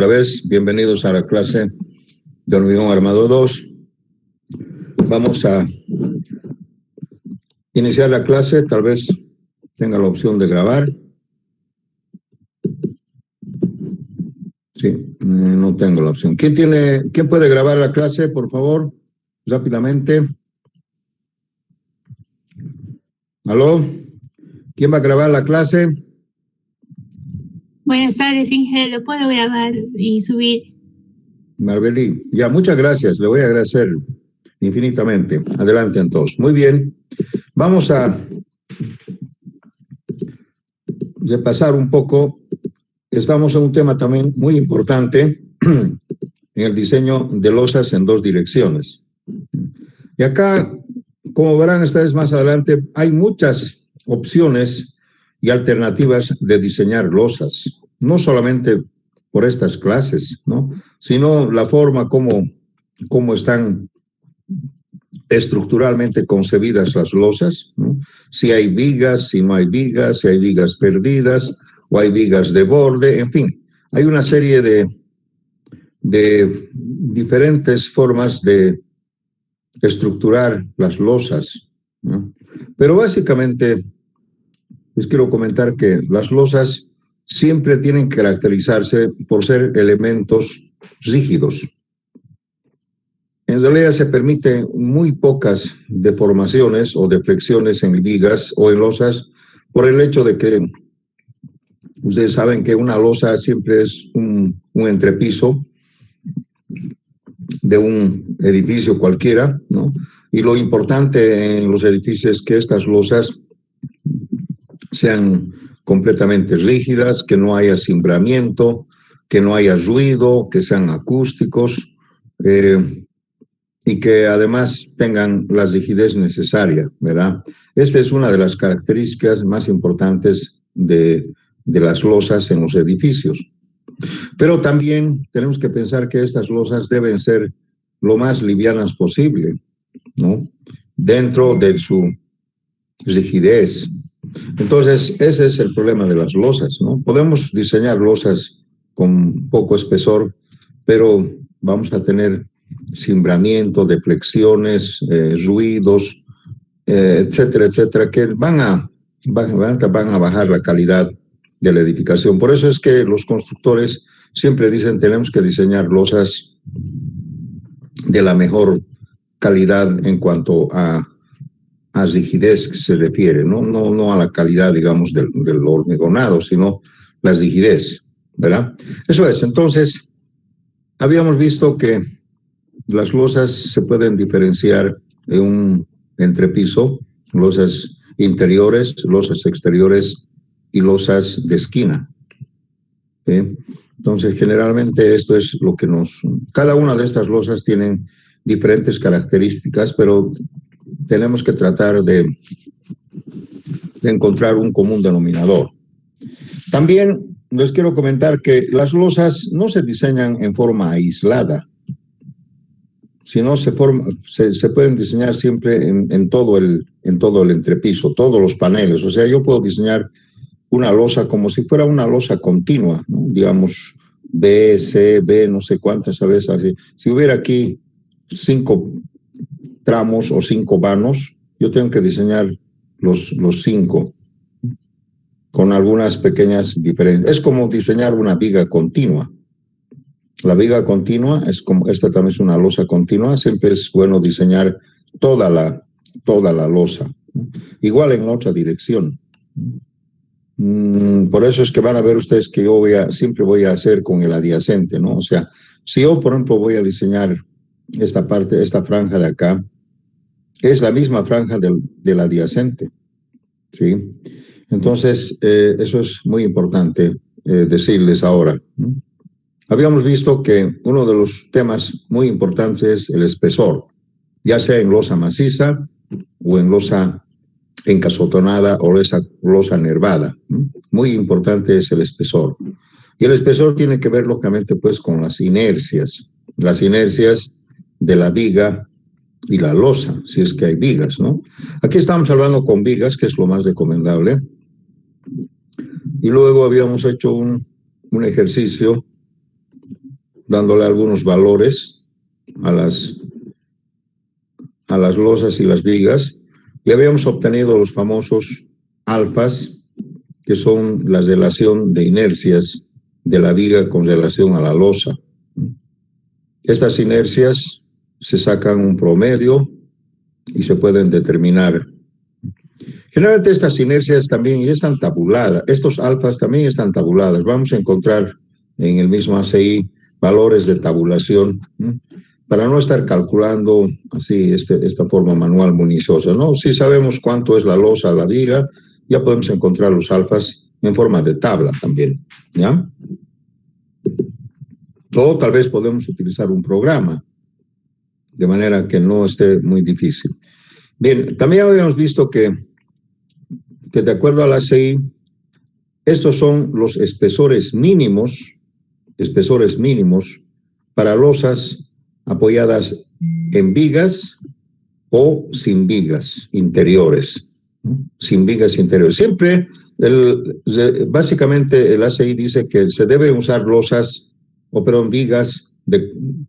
otra vez. Bienvenidos a la clase de hormigón armado 2. Vamos a iniciar la clase. Tal vez tenga la opción de grabar. Sí, no tengo la opción. ¿Quién puede grabar la clase, por favor? Rápidamente. ¿Aló? ¿Quién va a grabar la clase? Buenas tardes, Inge. Lo puedo grabar y subir. Marbeli, ya, muchas gracias. Le voy a agradecer infinitamente. Adelante, entonces. Muy bien. Vamos a repasar un poco. Estamos en un tema también muy importante en el diseño de losas en dos direcciones. Y acá, como verán ustedes más adelante, hay muchas opciones y alternativas de diseñar losas, no solamente por estas clases, ¿no? Sino la forma como están estructuralmente concebidas las losas, ¿no? Si hay vigas, si no hay vigas, si hay vigas perdidas o hay vigas de borde, en fin, hay una serie de diferentes formas de estructurar las losas, ¿no? Pero básicamente les quiero comentar que las losas siempre tienen que caracterizarse por ser elementos rígidos. En realidad se permiten muy pocas deformaciones o deflexiones en vigas o en losas por el hecho de que ustedes saben que una losa siempre es un entrepiso de un edificio cualquiera, ¿no? Y lo importante en los edificios es que estas losas sean completamente rígidas, que no haya cimbramiento, que no haya ruido, que sean acústicos y que además tengan la rigidez necesaria, ¿verdad? Esta es una de las características más importantes de las losas en los edificios. Pero también tenemos que pensar que estas losas deben ser lo más livianas posible, ¿no? Dentro de su rigidez. Entonces, ese es el problema de las losas, ¿no? Podemos diseñar losas con poco espesor, pero vamos a tener cimbramiento, deflexiones, ruidos, etcétera, etcétera, que van a bajar la calidad de la edificación. Por eso es que los constructores siempre dicen tenemos que diseñar losas de la mejor calidad en cuanto a rigidez que se refiere, no a la calidad, digamos, del hormigonado, sino la rigidez, ¿verdad? Eso es. Entonces, habíamos visto que las losas se pueden diferenciar en un entrepiso, losas interiores, losas exteriores y losas de esquina. ¿Sí? Entonces, generalmente esto es lo que cada una de estas losas tienen diferentes características, pero tenemos que tratar de encontrar un común denominador. También les quiero comentar que las losas no se diseñan en forma aislada, sino se pueden diseñar siempre en todo el entrepiso, todos los paneles. O sea, yo puedo diseñar una losa como si fuera una losa continua, ¿no? Digamos B, C, B, no sé cuántas veces así. Si hubiera aquí 5 tramos o 5 vanos, yo tengo que diseñar los 5 con algunas pequeñas diferencias. Es como diseñar una viga continua. La viga continua es como, esta también es una losa continua, siempre es bueno diseñar toda la losa. Igual en la otra dirección. Por eso es que van a ver ustedes que yo siempre voy a hacer con el adyacente, ¿no? O sea, si yo, por ejemplo, voy a diseñar esta franja de acá, es la misma franja del adyacente, ¿sí? Entonces, eso es muy importante decirles ahora. Habíamos visto que uno de los temas muy importantes es el espesor, ya sea en losa maciza o en losa encasotonada o losa nervada. Muy importante es el espesor. Y el espesor tiene que ver, lógicamente, pues, con las inercias de la viga y la losa, si es que hay vigas, ¿no? Aquí estamos hablando con vigas, que es lo más recomendable. Y luego habíamos hecho un ejercicio dándole algunos valores a las losas y las vigas, y habíamos obtenido los famosos alfas, que son la relación de inercias de la viga con relación a la losa. Estas inercias se sacan un promedio y se pueden determinar. Generalmente estas inercias también están tabuladas, estos alfas también están tabuladas. Vamos a encontrar en el mismo ACI valores de tabulación, ¿no? Para no estar calculando así esta forma manual munizosa, ¿no? Si sabemos cuánto es la losa, la viga, ya podemos encontrar los alfas en forma de tabla también, ¿ya? O tal vez podemos utilizar un programa, de manera que no esté muy difícil. Bien, también habíamos visto que de acuerdo a la ACI, estos son los espesores mínimos para losas apoyadas en vigas o sin vigas interiores, ¿no? Sin vigas interiores. Siempre, básicamente el ACI dice que se deben usar losas o perdón, vigas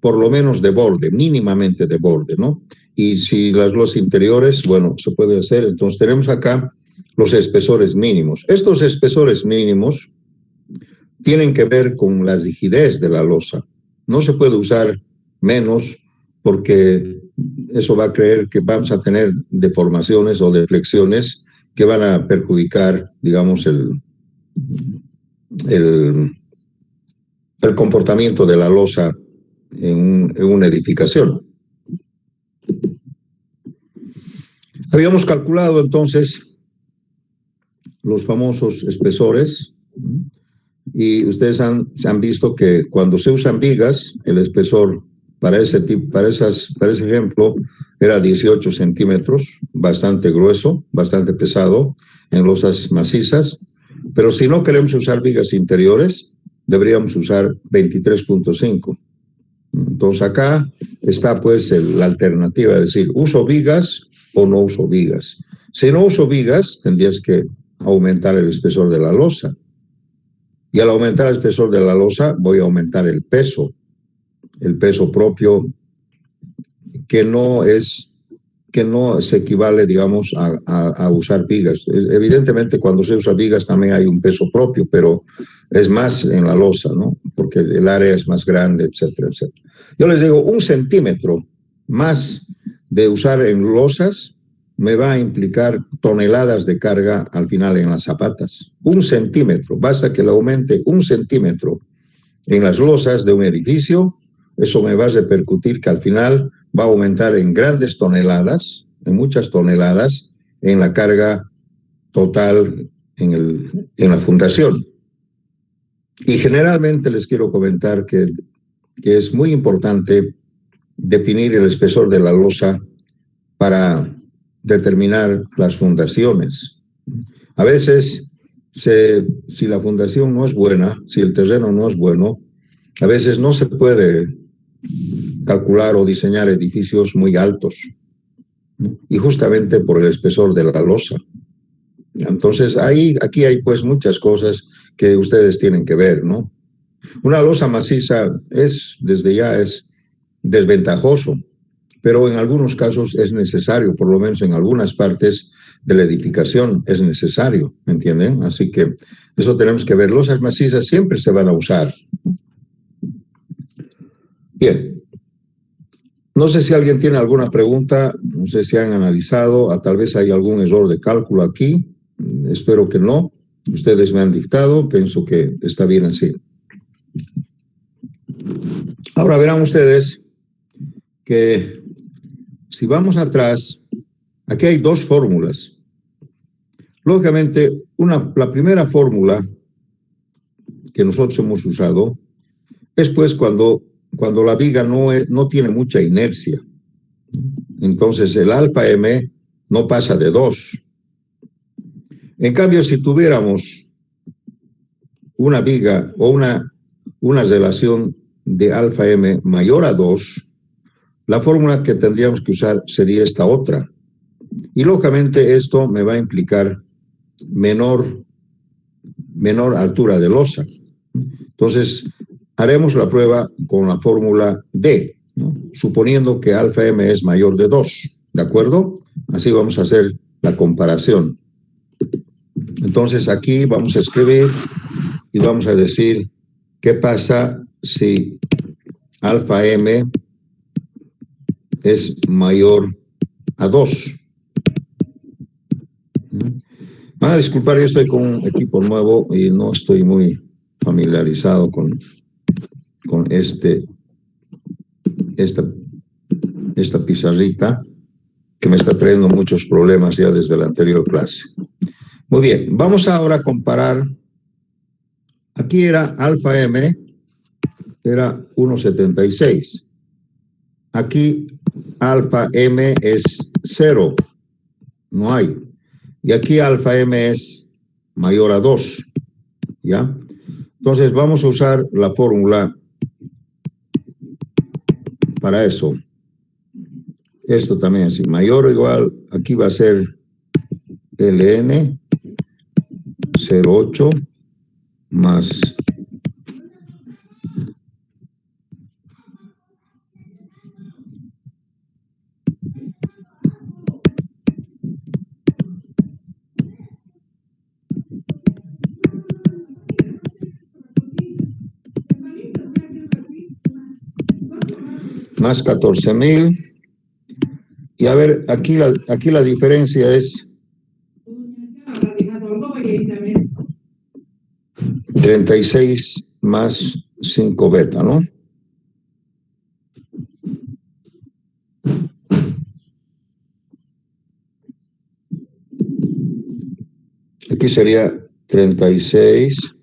por lo menos de borde, mínimamente de borde, ¿no? Y si las losas interiores, bueno, se puede hacer. Entonces tenemos acá los espesores mínimos. Estos espesores mínimos tienen que ver con la rigidez de la losa. No se puede usar menos porque eso va a creer que vamos a tener deformaciones o deflexiones que van a perjudicar, digamos, el comportamiento de la losa en una edificación. Habíamos calculado entonces los famosos espesores, y ustedes han visto que cuando se usan vigas, el espesor para ese ejemplo era 18 centímetros, bastante grueso, bastante pesado en losas macizas, pero si no queremos usar vigas interiores, deberíamos usar 23.5. Entonces acá está pues la alternativa, es decir, ¿uso vigas o no uso vigas? Si no uso vigas, tendrías que aumentar el espesor de la losa. Y al aumentar el espesor de la losa, voy a aumentar el peso propio, que no se equivale, digamos, a usar vigas. Evidentemente, cuando se usa vigas también hay un peso propio, pero es más en la losa, ¿no? Porque el área es más grande, etcétera, etcétera. Yo les digo, 1 centímetro más de usar en losas me va a implicar toneladas de carga al final en las zapatas. 1 centímetro, basta que le aumente 1 centímetro en las losas de un edificio, eso me va a repercutir que al final va a aumentar en grandes toneladas, en muchas toneladas, en la carga total en la fundación. Y generalmente les quiero comentar que es muy importante definir el espesor de la losa para determinar las fundaciones. A veces, si la fundación no es buena, si el terreno no es bueno, a veces no se puede calcular o diseñar edificios muy altos, ¿no? Y justamente por el espesor de la losa. Entonces, aquí hay pues muchas cosas que ustedes tienen que ver, ¿no? Una losa maciza desde ya es desventajoso, pero en algunos casos es necesario, por lo menos en algunas partes de la edificación es necesario, ¿me entienden? Así que eso tenemos que ver. Losas macizas siempre se van a usar. Bien. No sé si alguien tiene alguna pregunta, no sé si han analizado, tal vez hay algún error de cálculo aquí, espero que no. Ustedes me han dictado, pienso que está bien así. Ahora verán ustedes que si vamos atrás, aquí hay 2 fórmulas. Lógicamente, la primera fórmula que nosotros hemos usado es pues cuando la viga no tiene mucha inercia. Entonces el alfa M no pasa de 2. En cambio, si tuviéramos una viga o una relación de alfa M mayor a 2, la fórmula que tendríamos que usar sería esta otra. Y lógicamente esto me va a implicar menor altura de losa. Entonces, haremos la prueba con la fórmula D, ¿no? Suponiendo que alfa m es mayor de 2, ¿de acuerdo? Así vamos a hacer la comparación. Entonces aquí vamos a escribir y vamos a decir qué pasa si alfa m es mayor a 2. Van a disculpar, yo estoy con un equipo nuevo y no estoy muy familiarizado con esta pizarrita que me está trayendo muchos problemas ya desde la anterior clase. Muy bien, vamos ahora a comparar. Aquí era alfa m, era 1,76. Aquí alfa m es 0, no hay. Y aquí alfa m es mayor a 2, ¿ya? Entonces vamos a usar la fórmula para eso. Esto también así, mayor o igual, aquí va a ser ln 0,8 más más 14,000. Y a ver, aquí la diferencia es 36 más 5 beta, ¿no? Aquí sería 36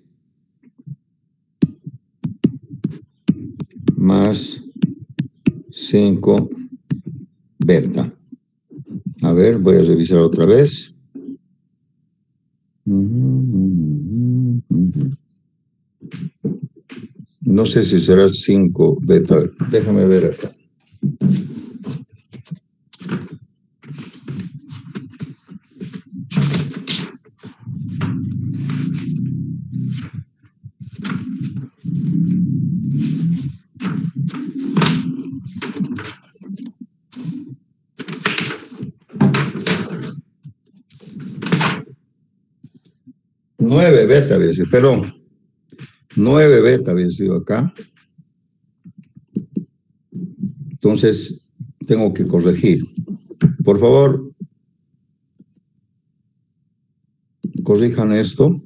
más 5 beta. A ver, voy a revisar otra vez. No sé si será 5 beta. Déjame ver acá. Nueve beta había sido, perdón. 9 beta había sido acá. Entonces, tengo que corregir. Por favor, corrijan esto.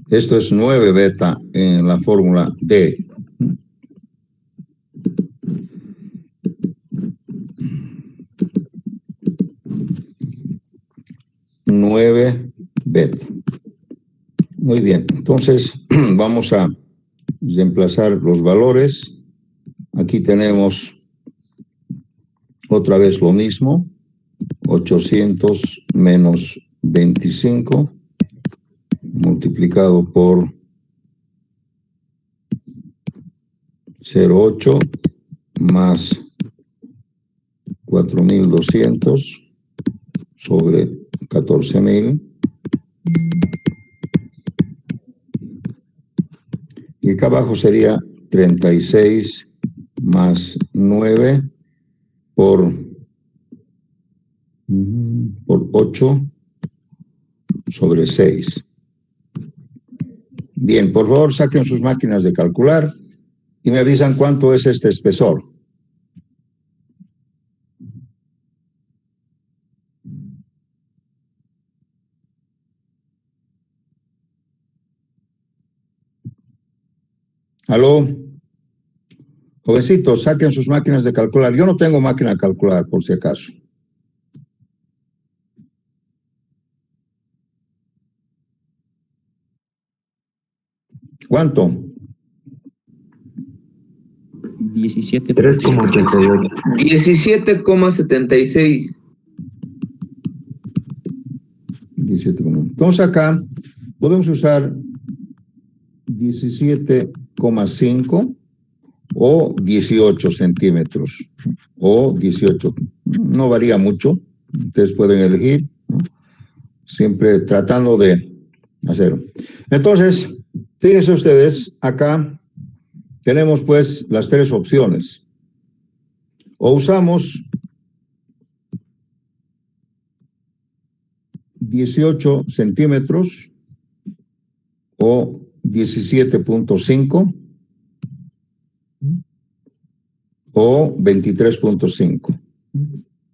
Esto es 9 beta en la fórmula D. 9 beta. Muy bien, entonces vamos a reemplazar los valores. Aquí tenemos otra vez lo mismo. 800 menos 25 multiplicado por 0,8 más 4.200 sobre 14.000. Y acá abajo sería 36 más 9 por 8 sobre 6. Bien, por favor, saquen sus máquinas de calcular y me avisan cuánto es este espesor. ¿Aló? Jovencitos, saquen sus máquinas de calcular. Yo no tengo máquina de calcular, por si acaso. ¿Cuánto? 3,88. 17,76. 17. Entonces acá podemos usar 17,5 o 18 centímetros o 18. No varía mucho. Ustedes pueden elegir, ¿no? Siempre tratando de hacerlo. Entonces, fíjense ustedes, acá tenemos pues las tres opciones. O usamos 18 centímetros o 17.5 o 23.5.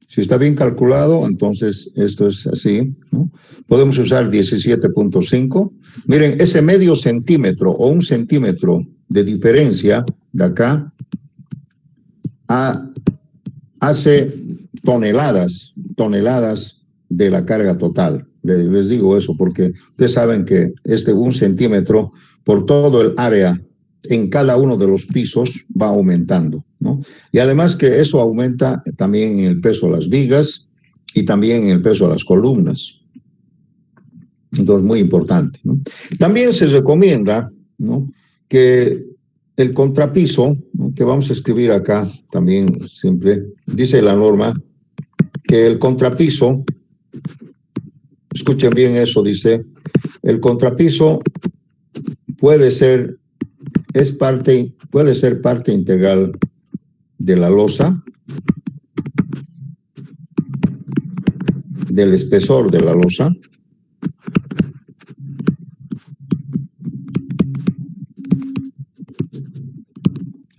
Si está bien calculado, entonces esto es así, ¿no? Podemos usar 17.5. Miren, ese medio centímetro o 1 centímetro de diferencia de acá hace toneladas de la carga total. Les digo eso porque ustedes saben que 1 centímetro por todo el área en cada uno de los pisos va aumentando, ¿no? Y además que eso aumenta también en el peso de las vigas y también en el peso de las columnas. Entonces, muy importante, ¿no? También se recomienda, ¿no?, que el contrapiso, ¿no?, que vamos a escribir acá también siempre, dice la norma, que el contrapiso, escuchen bien eso, dice, el contrapiso puede ser parte integral de la losa, del espesor de la losa,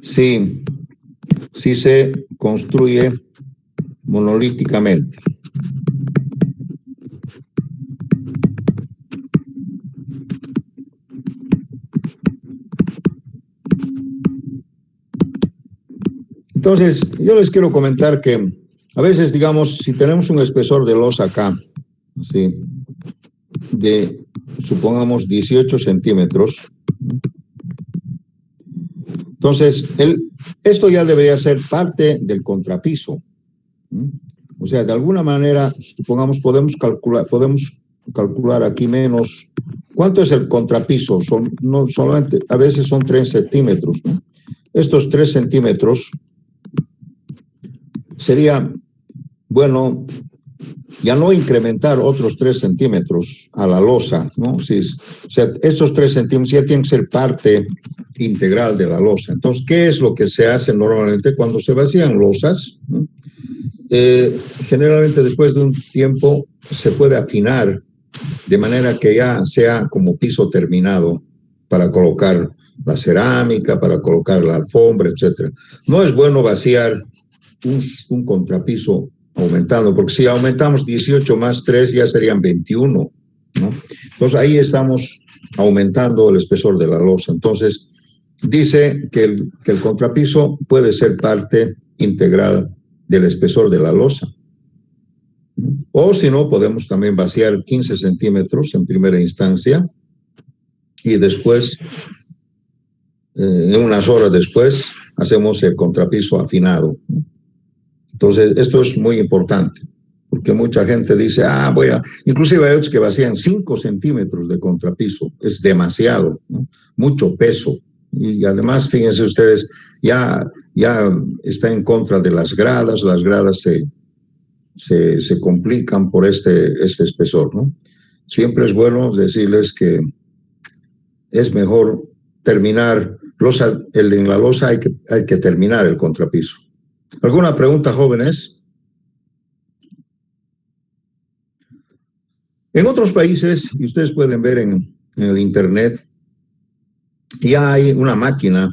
si se construye monolíticamente. Entonces, yo les quiero comentar que a veces, digamos, si tenemos un espesor de losa acá, así, de, supongamos, 18 centímetros, entonces, esto ya debería ser parte del contrapiso. O sea, de alguna manera, supongamos, podemos calcular aquí menos. ¿Cuánto es el contrapiso? No solamente, a veces son 3 centímetros, ¿no? Estos 3 centímetros sería, bueno, ya no incrementar otros 3 centímetros a la losa, ¿no? O sea, estos 3 centímetros ya tienen que ser parte integral de la losa. Entonces, ¿qué es lo que se hace normalmente cuando se vacían losas, ¿no? Generalmente después de un tiempo se puede afinar de manera que ya sea como piso terminado para colocar la cerámica, para colocar la alfombra, etc. No es bueno vaciar un contrapiso aumentando, porque si aumentamos 18 más 3 ya serían 21, ¿no? Entonces ahí estamos aumentando el espesor de la losa. Entonces dice que el contrapiso puede ser parte integral del espesor de la losa. O si no, podemos también vaciar 15 centímetros en primera instancia y después, unas horas después, hacemos el contrapiso afinado. Entonces, esto es muy importante, porque mucha gente dice, inclusive hay otros que vacían 5 centímetros de contrapiso, es demasiado, ¿no? Mucho peso. Y además, fíjense ustedes, ya está en contra de las gradas se complican por este espesor, ¿no? Siempre es bueno decirles que es mejor terminar, en la losa hay que terminar el contrapiso. ¿Alguna pregunta, jóvenes? En otros países, y ustedes pueden ver en el internet, ya hay una máquina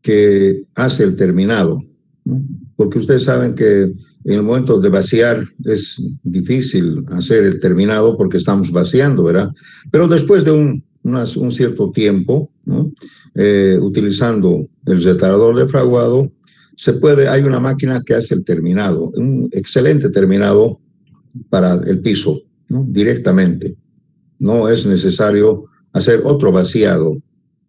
que hace el terminado, ¿no? Porque ustedes saben que en el momento de vaciar es difícil hacer el terminado porque estamos vaciando, ¿verdad? Pero después de un cierto tiempo, ¿no?, utilizando el retardador de fraguado, hay una máquina que hace el terminado, un excelente terminado para el piso, ¿no?, directamente. No es necesario hacer otro vaciado,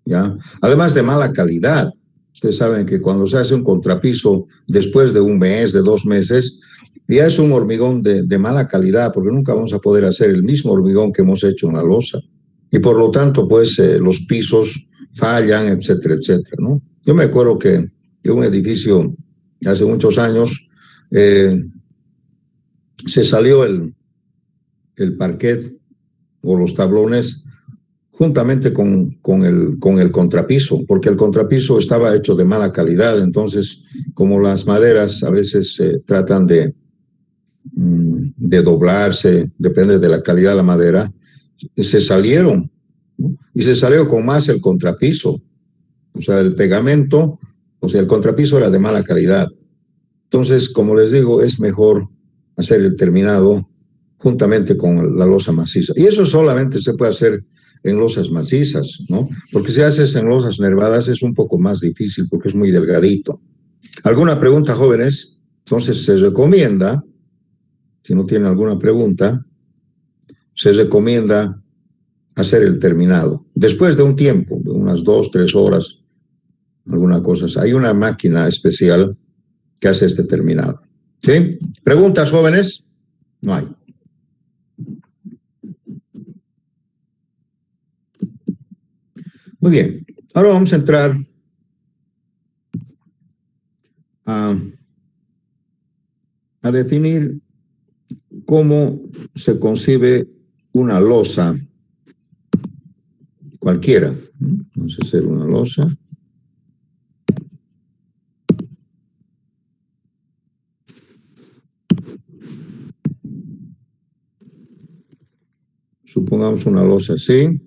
¿ya? Además de mala calidad. Ustedes saben que cuando se hace un contrapiso después de un mes, de 2 meses, ya es un hormigón de mala calidad, porque nunca vamos a poder hacer el mismo hormigón que hemos hecho en la losa. Y por lo tanto, pues, los pisos fallan, etcétera, etcétera, ¿no? Yo me acuerdo que en un edificio hace muchos años se salió el parquet o los tablones juntamente con el contrapiso, porque el contrapiso estaba hecho de mala calidad. Entonces, como las maderas a veces tratan de doblarse, depende de la calidad de la madera, se salieron, ¿no? Y se salió con más el contrapiso. O sea, el pegamento, o sea, el contrapiso era de mala calidad. Entonces, como les digo, es mejor hacer el terminado juntamente con la losa maciza. Y eso solamente se puede hacer en losas macizas, ¿no? Porque si haces en losas nervadas es un poco más difícil porque es muy delgadito. ¿Alguna pregunta, jóvenes? Entonces se recomienda, si no tienen alguna pregunta, se recomienda hacer el terminado. Después de un tiempo, de unas 2, 3 horas, alguna cosa. Hay una máquina especial que hace este terminado. ¿Sí? ¿Preguntas, jóvenes? No hay. Muy bien. Ahora vamos a entrar a definir cómo se concibe una losa cualquiera. Vamos a hacer una losa. Supongamos una losa así.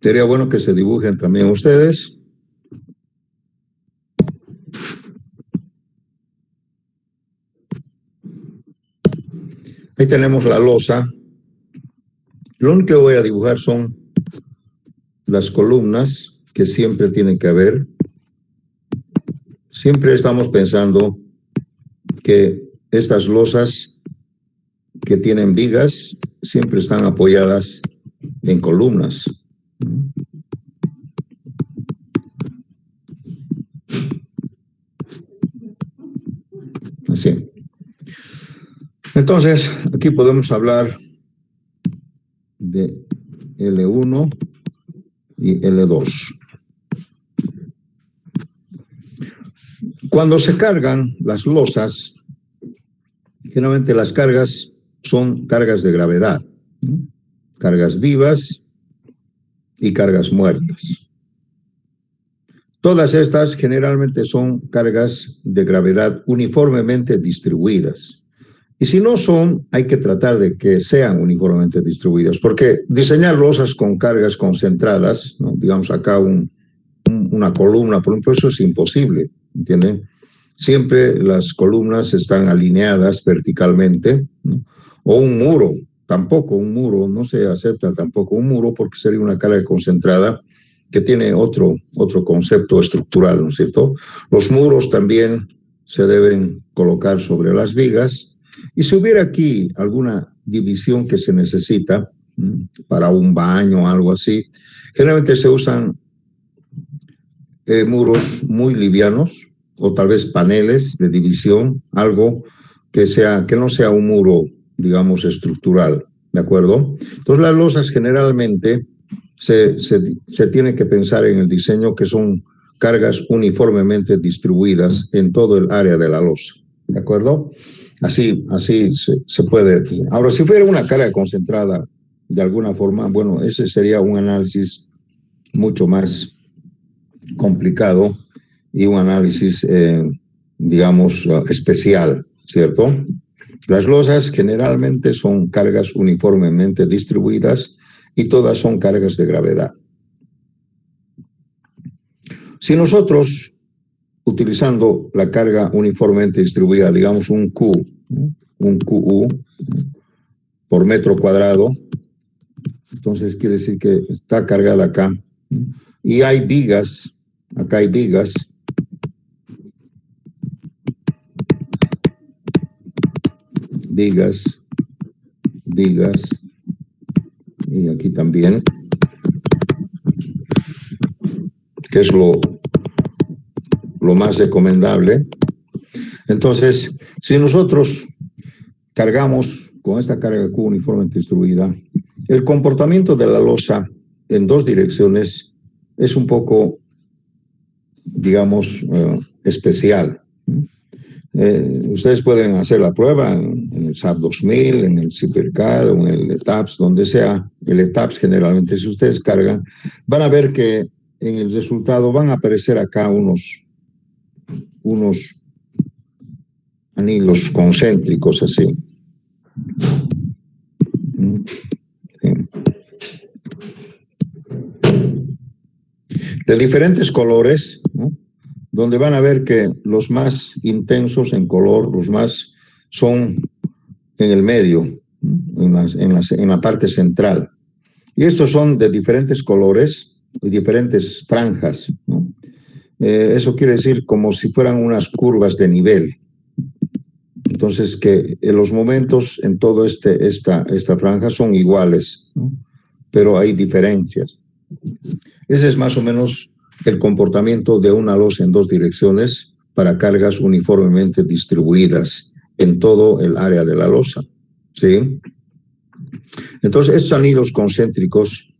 Sería bueno que se dibujen también ustedes. Ahí tenemos la losa. Lo único que voy a dibujar son las columnas que siempre tienen que haber. Siempre estamos pensando que estas losas que tienen vigas siempre están apoyadas en columnas. Así. Entonces, aquí podemos hablar de L1 y L2. Cuando se cargan las losas, generalmente las cargas son cargas de gravedad, ¿no? Cargas vivas y cargas muertas. Todas estas generalmente son cargas de gravedad uniformemente distribuidas. Y si no son, hay que tratar de que sean uniformemente distribuidas, porque diseñar losas con cargas concentradas, ¿no? Digamos acá una columna, por ejemplo, eso es imposible, ¿entienden? Siempre las columnas están alineadas verticalmente, ¿no? O un muro, tampoco un muro, no se acepta tampoco un muro porque sería una carga concentrada que tiene otro concepto estructural, ¿no es cierto? Los muros también se deben colocar sobre las vigas. Y si hubiera aquí alguna división que se necesita para un baño o algo así, generalmente se usan muros muy livianos o tal vez paneles de división, algo que no sea un muro, digamos, estructural, ¿de acuerdo? Entonces las losas generalmente se tiene que pensar en el diseño que son cargas uniformemente distribuidas en todo el área de la losa, ¿de acuerdo? Así se puede. Ahora, si fuera una carga concentrada de alguna forma, bueno, ese sería un análisis mucho más complicado y un análisis, digamos, especial, ¿cierto? Las losas generalmente son cargas uniformemente distribuidas y todas son cargas de gravedad. Si nosotros, utilizando la carga uniformemente distribuida, digamos un Q, un QU por metro cuadrado, entonces quiere decir que está cargada acá. Y hay vigas, acá hay vigas. Vigas, y aquí también, que es lo más recomendable. Entonces, si nosotros cargamos con esta carga Q uniformemente distribuida, el comportamiento de la losa en dos direcciones es un poco, digamos, especial. Ustedes pueden hacer la prueba en el SAP 2000, en el CIPERCAD o en el ETAPS, donde sea. El ETAPS generalmente, si ustedes cargan, van a ver que en el resultado van a aparecer acá unos anillos concéntricos así. Sí. De diferentes colores, ¿no? Donde van a ver que los más intensos en color, los más son en el medio, en la parte central. Y estos son de diferentes colores y diferentes franjas, ¿no? Eso quiere decir como si fueran unas curvas de nivel. Entonces, que en los momentos en toda esta franja son iguales, ¿no? Pero hay diferencias. Ese es más o menos el comportamiento de una losa en dos direcciones para cargas uniformemente distribuidas en todo el área de la losa, ¿sí? Entonces, estos anillos concéntricos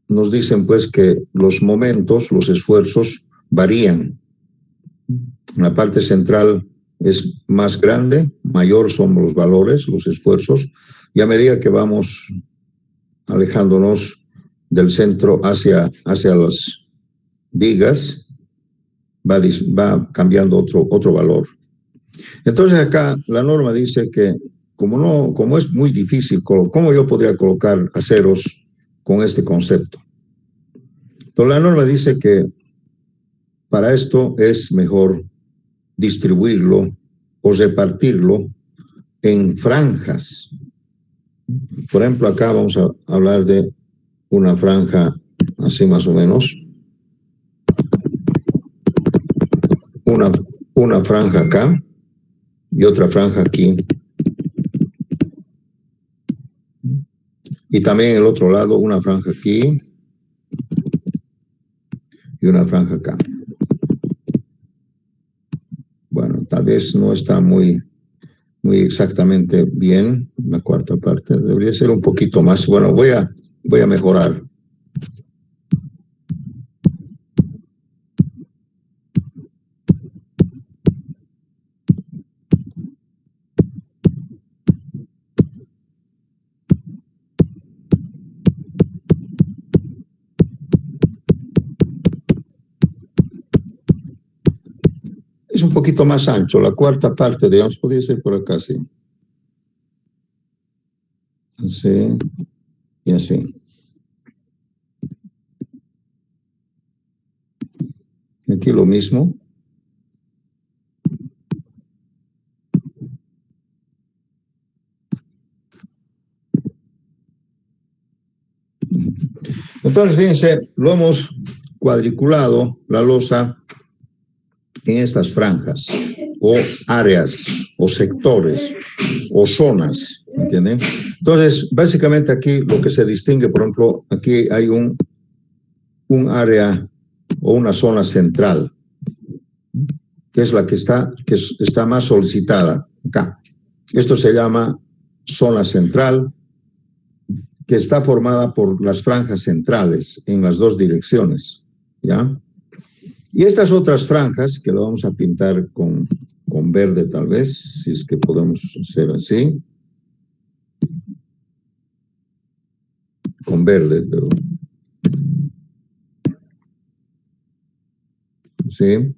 nos dicen pues que los momentos, los esfuerzos varían. En la parte central es más grande, mayor son los valores, los esfuerzos, y a medida que vamos alejándonos del centro hacia las vigas, va cambiando otro valor. Entonces acá la norma dice que como es muy difícil, ¿cómo yo podría colocar aceros con este concepto? Entonces la norma dice que para esto es mejor distribuirlo o repartirlo en franjas. Por ejemplo, acá vamos a hablar de una franja así más o menos. Una franja acá y otra franja aquí. Y también el otro lado, una franja aquí y una franja acá. Bueno, tal vez no está muy exactamente bien la cuarta parte. Debería ser un poquito más. Bueno, voy a mejorar. Es un poquito más ancho, la cuarta parte, digamos, podría ser por acá, sí. Así y así. Aquí lo mismo. Entonces, fíjense, lo hemos cuadriculado la losa en estas franjas, o áreas, o sectores, o zonas, ¿entienden? Entonces, básicamente aquí lo que se distingue, por ejemplo, aquí hay un área o una zona central, que es la que está más solicitada acá. Esto se llama zona central, que está formada por las franjas centrales en las dos direcciones, ¿ya? Y estas otras franjas, que lo vamos a pintar con verde tal vez, si es que podemos hacer así. Con verde, pero... ¿sí?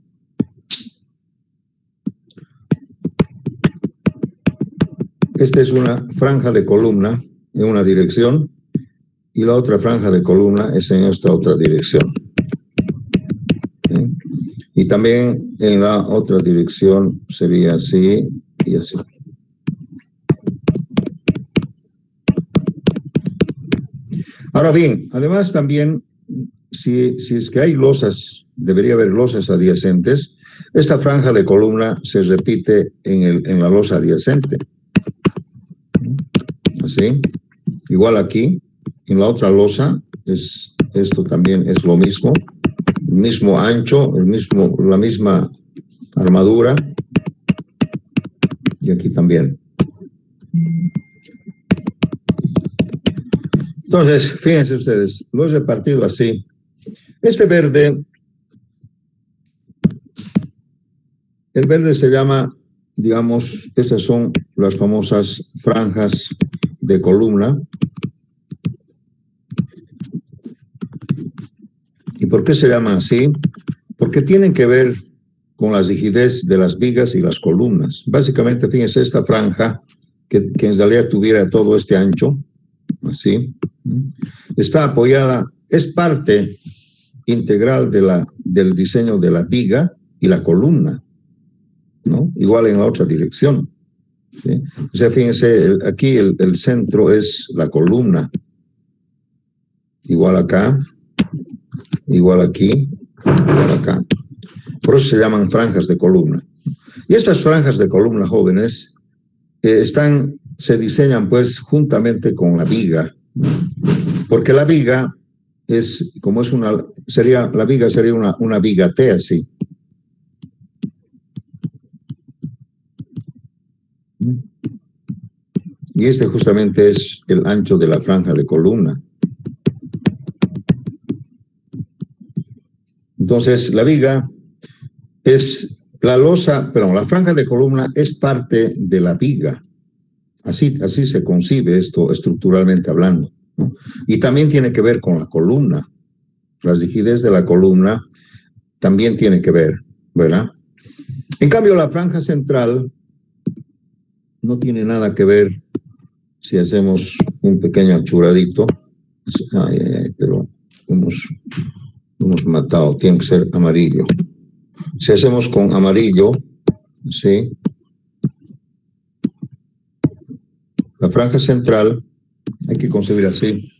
Esta es una franja de columna en una dirección y la otra franja de columna es en esta otra dirección. ¿Sí? Y también en la otra dirección sería así y así. Ahora bien, además también, si es que hay losas, debería haber losas adyacentes, esta franja de columna se repite en la losa adyacente. Así. Igual aquí, en la otra losa, esto también es lo mismo. El mismo ancho, la misma armadura. Y aquí también. Entonces, fíjense ustedes, lo he repartido así. Este verde, el verde se llama, digamos, estas son las famosas franjas de columna. ¿Y por qué se llama así? Porque tienen que ver con la rigidez de las vigas y las columnas. Básicamente, fíjense, esta franja, que en realidad tuviera todo este ancho, así, está apoyada, es parte integral del diseño de la viga y la columna, ¿no? Igual en la otra dirección, ¿sí? O sea, fíjense, aquí el centro es la columna, igual acá, igual aquí, igual acá. Por eso se llaman franjas de columna. Y estas franjas de columna, jóvenes, se diseñan pues juntamente con la viga, porque la viga es, como es la viga sería una viga T así. Y este justamente es el ancho de la franja de columna. Entonces, la viga es la franja de columna es parte de la viga. Así se concibe esto estructuralmente hablando, ¿no? Y también tiene que ver con la columna. La rigidez de la columna también tiene que ver, ¿verdad? En cambio, la franja central no tiene nada que ver. Si hacemos un pequeño achuradito, pero hemos matado, tiene que ser amarillo. Si hacemos con amarillo, ¿sí? La franja central, hay que concebir así,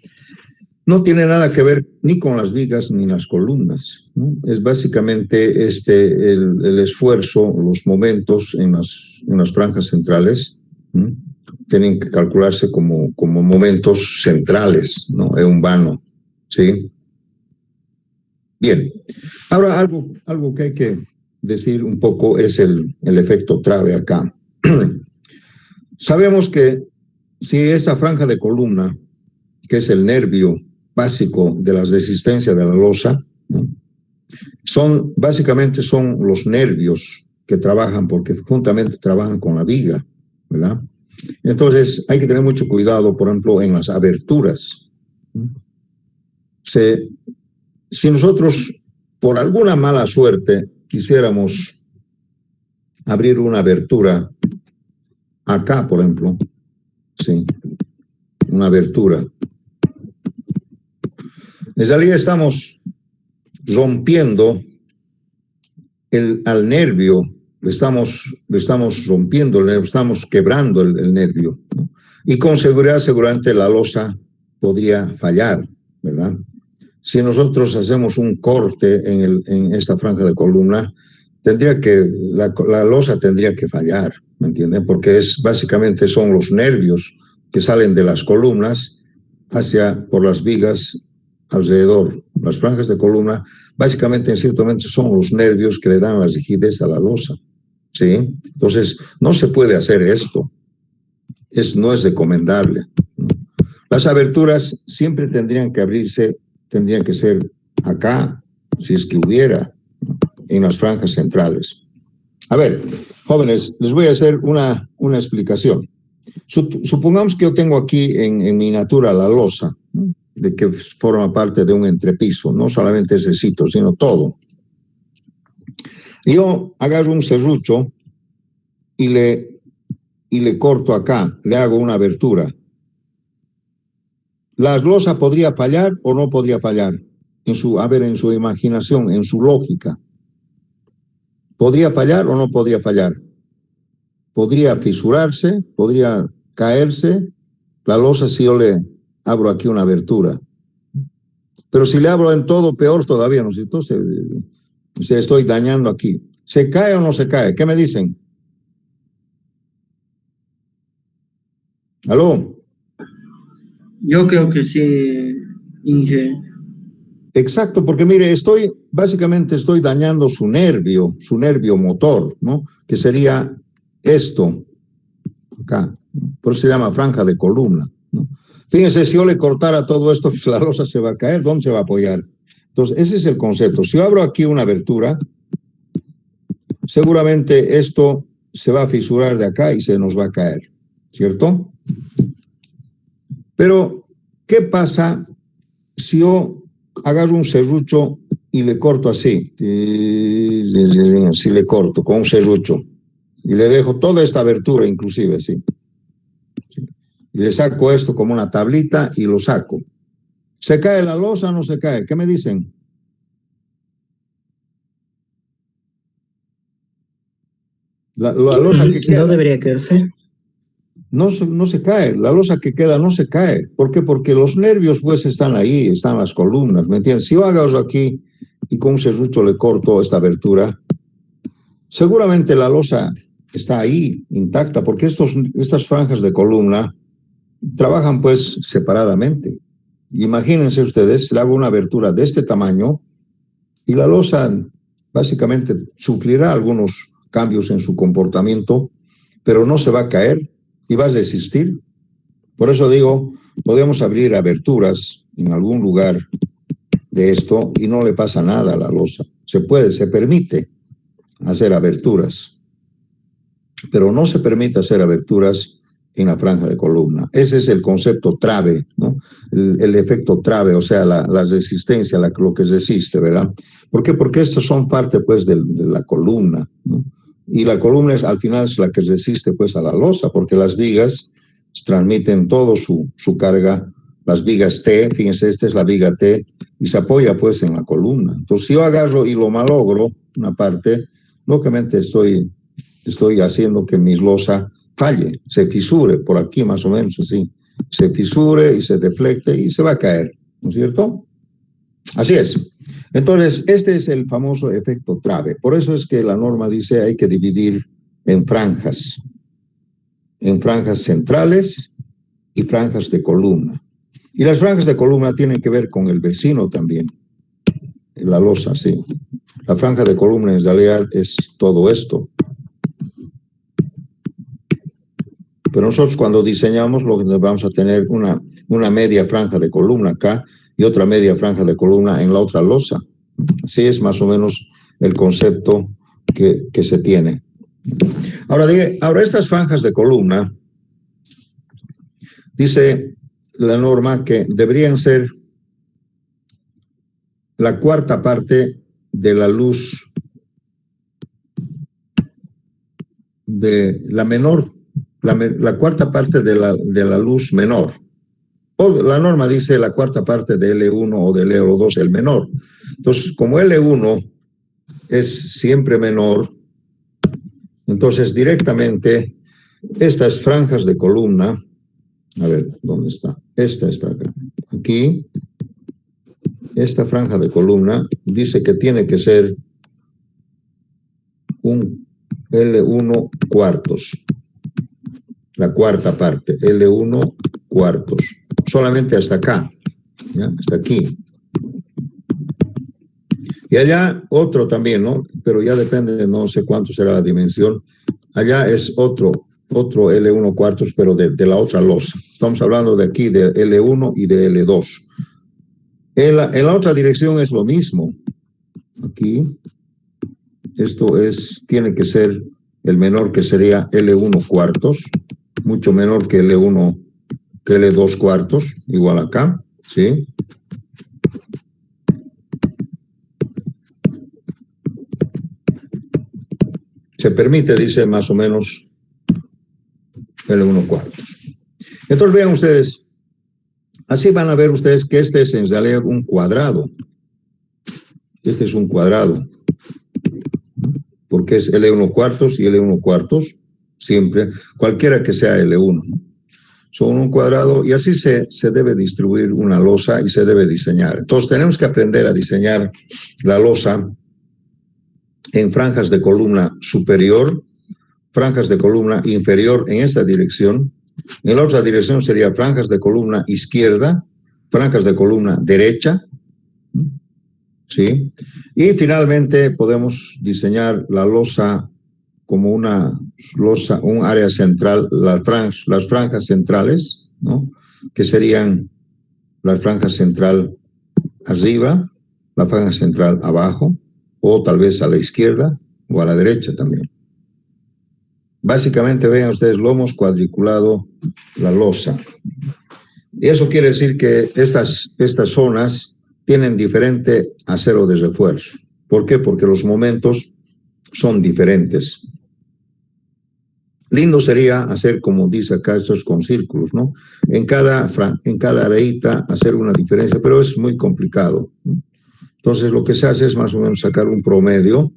no tiene nada que ver ni con las vigas ni las columnas, ¿no? Es básicamente el esfuerzo, los momentos en las franjas centrales, ¿no? Tienen que calcularse como momentos centrales, ¿no? Es un vano, ¿sí? Bien, ahora algo que hay que decir un poco es el efecto trave acá. Sabemos que si esta franja de columna, que es el nervio básico de la resistencia de la losa, ¿no? Básicamente son los nervios que trabajan, porque juntamente trabajan con la viga, ¿verdad? Entonces hay que tener mucho cuidado, por ejemplo, en las aberturas. Si nosotros, por alguna mala suerte, quisiéramos abrir una abertura acá, por ejemplo, sí, una abertura, en realidad estamos rompiendo al nervio, le estamos rompiendo el nervio, estamos quebrando el nervio, ¿no? Y con seguridad, seguramente la losa podría fallar, ¿verdad? Si nosotros hacemos un corte en esta franja de columna, la losa tendría que fallar, ¿me entienden? Porque básicamente son los nervios que salen de las columnas por las vigas alrededor. Las franjas de columna, básicamente, en cierto momento, son los nervios que le dan la rigidez a la losa, ¿sí? Entonces, no se puede hacer esto. No es recomendable, ¿no? Las aberturas siempre tendrían que abrirse, tendrían que ser acá, si es que hubiera, ¿no? En las franjas centrales. A ver, jóvenes, les voy a hacer una explicación. Supongamos que yo tengo aquí en miniatura la losa, ¿no? De que forma parte de un entrepiso, no solamente ese sitio, sino todo. Yo agarro un serrucho y le corto acá, le hago una abertura. ¿La losa podría fallar o no podría fallar? En su imaginación, en su lógica. ¿Podría fallar o no podría fallar? Podría fisurarse, podría caerse la losa si yo le abro aquí una abertura. Pero si le abro en todo, peor todavía, ¿no? Entonces, estoy dañando aquí. ¿Se cae o no se cae? ¿Qué me dicen? ¿Aló? Yo creo que sí, Inge. Exacto, porque mire, básicamente estoy dañando su nervio motor, ¿no? Que sería esto, acá. Por eso se llama franja de columna, ¿no? Fíjense, si yo le cortara todo esto, pues la losa se va a caer. ¿Dónde se va a apoyar? Entonces, ese es el concepto. Si yo abro aquí una abertura, seguramente esto se va a fisurar de acá y se nos va a caer, ¿cierto? Pero, ¿qué pasa si yo agarro un serrucho y le corto así? Así le corto con un serrucho y le dejo toda esta abertura, inclusive así. Y le saco esto como una tablita y lo saco. ¿Se cae la losa o no se cae? ¿Qué me dicen? La losa que queda No debería caerse. no se cae, la losa que queda no se cae. ¿Por qué? Porque los nervios pues están ahí, están las columnas, ¿me entiendes? Si yo hago aquí y con un serrucho le corto esta abertura, seguramente la losa está ahí, intacta, porque estas franjas de columna trabajan pues separadamente. Imagínense ustedes, le hago una abertura de este tamaño y la losa básicamente sufrirá algunos cambios en su comportamiento, pero no se va a caer y va a resistir. Por eso digo, podemos abrir aberturas en algún lugar de esto y no le pasa nada a la losa. Se puede, se permite hacer aberturas, pero no se permite hacer aberturas en la franja de columna. Ese es el concepto trave, ¿no? El efecto trave, o sea, la resistencia, lo que resiste, ¿verdad? ¿Por qué? Porque estos son parte, pues, de la columna, ¿no? Y la columna al final es la que resiste, pues, a la losa, porque las vigas transmiten todo su carga, las vigas T, fíjense, esta es la viga T, y se apoya, pues, en la columna. Entonces, si yo agarro y lo malogro, una parte, lógicamente estoy haciendo que mi losa falle, se fisure, por aquí más o menos así, se fisure y se deflecte y se va a caer, ¿no es cierto? Así es. Entonces, este es el famoso efecto trave. Por eso es que la norma dice hay que dividir en franjas centrales y franjas de columna. Y las franjas de columna tienen que ver con el vecino también, la losa, sí. La franja de columna en realidad es todo esto. Pero nosotros cuando diseñamos lo que vamos a tener una media franja de columna acá y otra media franja de columna en la otra losa. Así es más o menos el concepto que se tiene. Ahora estas franjas de columna, dice la norma que deberían ser la cuarta parte de la luz de la menor, la cuarta parte de la luz menor. O la norma dice la cuarta parte de L1 o de L2, el menor. Entonces, como L1 es siempre menor, entonces directamente estas franjas de columna, a ver, ¿dónde está? Esta está acá. Aquí, esta franja de columna dice que tiene que ser un L1 cuartos. La cuarta parte, L1 cuartos. Solamente hasta acá, ¿ya? Hasta aquí. Y allá otro también, ¿no? Pero ya depende, no sé cuánto será la dimensión. Allá es otro L1 cuartos, pero de la otra losa. Estamos hablando de aquí, de L1 y de L2. En la otra dirección es lo mismo. Aquí, esto tiene que ser el menor, que sería L1 cuartos, mucho menor que L2 cuartos, igual acá, ¿sí? Se permite, dice, más o menos L1 cuartos. Entonces vean ustedes, así van a ver ustedes que este es en realidad un cuadrado. Este es un cuadrado, porque es L1 cuartos y L1 cuartos, siempre, cualquiera que sea L1. Son un cuadrado y así se debe distribuir una losa y se debe diseñar. Entonces tenemos que aprender a diseñar la losa en franjas de columna superior, franjas de columna inferior en esta dirección. En la otra dirección sería franjas de columna izquierda, franjas de columna derecha, ¿sí? Y finalmente podemos diseñar la losa como una losa, un área central, las franjas centrales, ¿no? Que serían la franja central arriba la franja central abajo, o tal vez a la izquierda o a la derecha también. Básicamente, vean ustedes, lo hemos cuadriculado la losa. Y eso quiere decir que estas zonas tienen diferente acero de refuerzo. ¿Por qué? Porque los momentos son diferentes. Lindo sería hacer, como dice acá, estos con círculos, ¿no? En cada areita hacer una diferencia, pero es muy complicado. Entonces, lo que se hace es más o menos sacar un promedio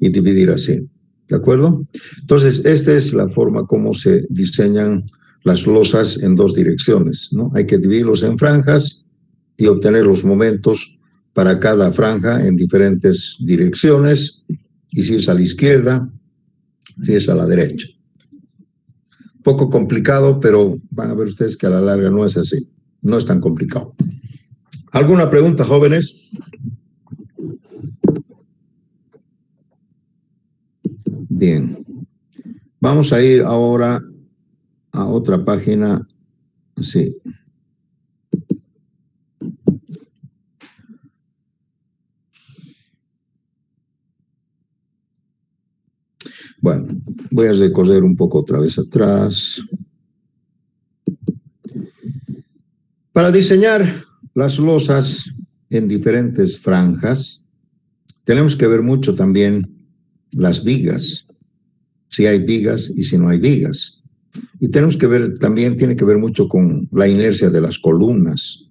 y dividir así. ¿De acuerdo? Entonces, esta es la forma como se diseñan las losas en dos direcciones, ¿no? Hay que dividirlos en franjas y obtener los momentos para cada franja en diferentes direcciones, y si es a la izquierda, si es a la derecha. Poco complicado, pero van a ver ustedes que a la larga no es así, no es tan complicado. ¿Alguna pregunta, jóvenes? Bien, vamos a ir ahora a otra página. Sí. Bueno, voy a recorrer un poco otra vez atrás. Para diseñar las losas en diferentes franjas, tenemos que ver mucho también las vigas, si hay vigas y si no hay vigas. Y tenemos que ver también, tiene que ver mucho con la inercia de las columnas.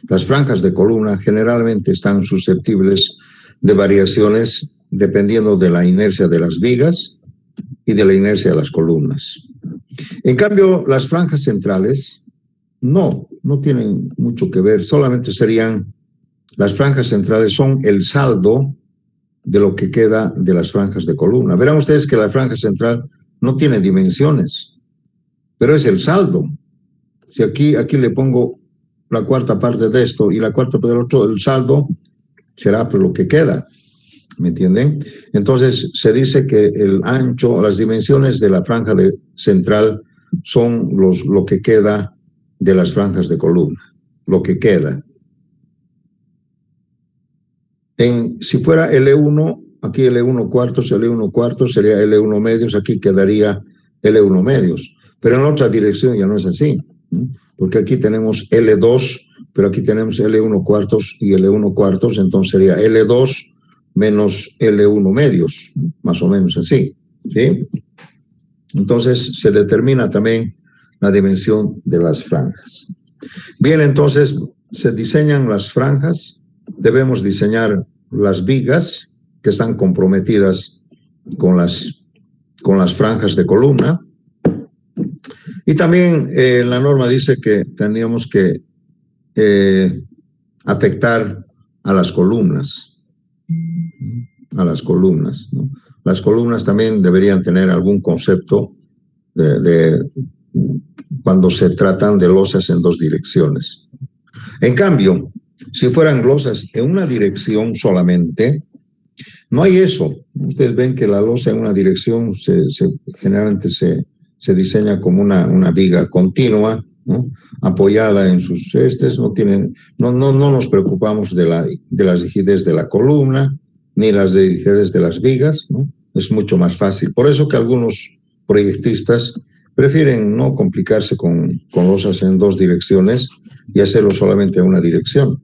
Las franjas de columna generalmente están susceptibles de variaciones dependiendo de la inercia de las vigas y de la inercia de las columnas. En cambio, las franjas centrales no tienen mucho que ver, solamente serían, las franjas centrales son el saldo de lo que queda de las franjas de columna. Verán ustedes que la franja central no tiene dimensiones, pero es el saldo. Si aquí le pongo la cuarta parte de esto y la cuarta parte del otro, el saldo será por lo que queda. ¿Me entienden? Entonces, se dice que el ancho, las dimensiones de la franja central son lo que queda de las franjas de columna, lo que queda. Si fuera L1, aquí L1 cuartos, L1 cuartos sería L1 medios, aquí quedaría L1 medios. Pero en otra dirección ya no es así, ¿no? Porque aquí tenemos L2, pero aquí tenemos L1 cuartos y L1 cuartos, entonces sería L2 menos L1 medios, más o menos así, ¿sí? Entonces se determina también la dimensión de las franjas. Bien, entonces se diseñan las franjas, debemos diseñar las vigas que están comprometidas con las franjas de columna, y también la norma dice que tendríamos que afectar a las columnas, ¿no? Las columnas también deberían tener algún concepto cuando se tratan de losas en dos direcciones. En cambio, si fueran losas en una dirección solamente, no hay eso. Ustedes ven que la losa en una dirección generalmente se diseña como una viga continua, ¿no? Apoyada en sus no nos preocupamos de la rigidez de la columna, ni las rigidez de las vigas, ¿no? Es mucho más fácil. Por eso que algunos proyectistas prefieren no complicarse con losas en dos direcciones y hacerlo solamente en una dirección.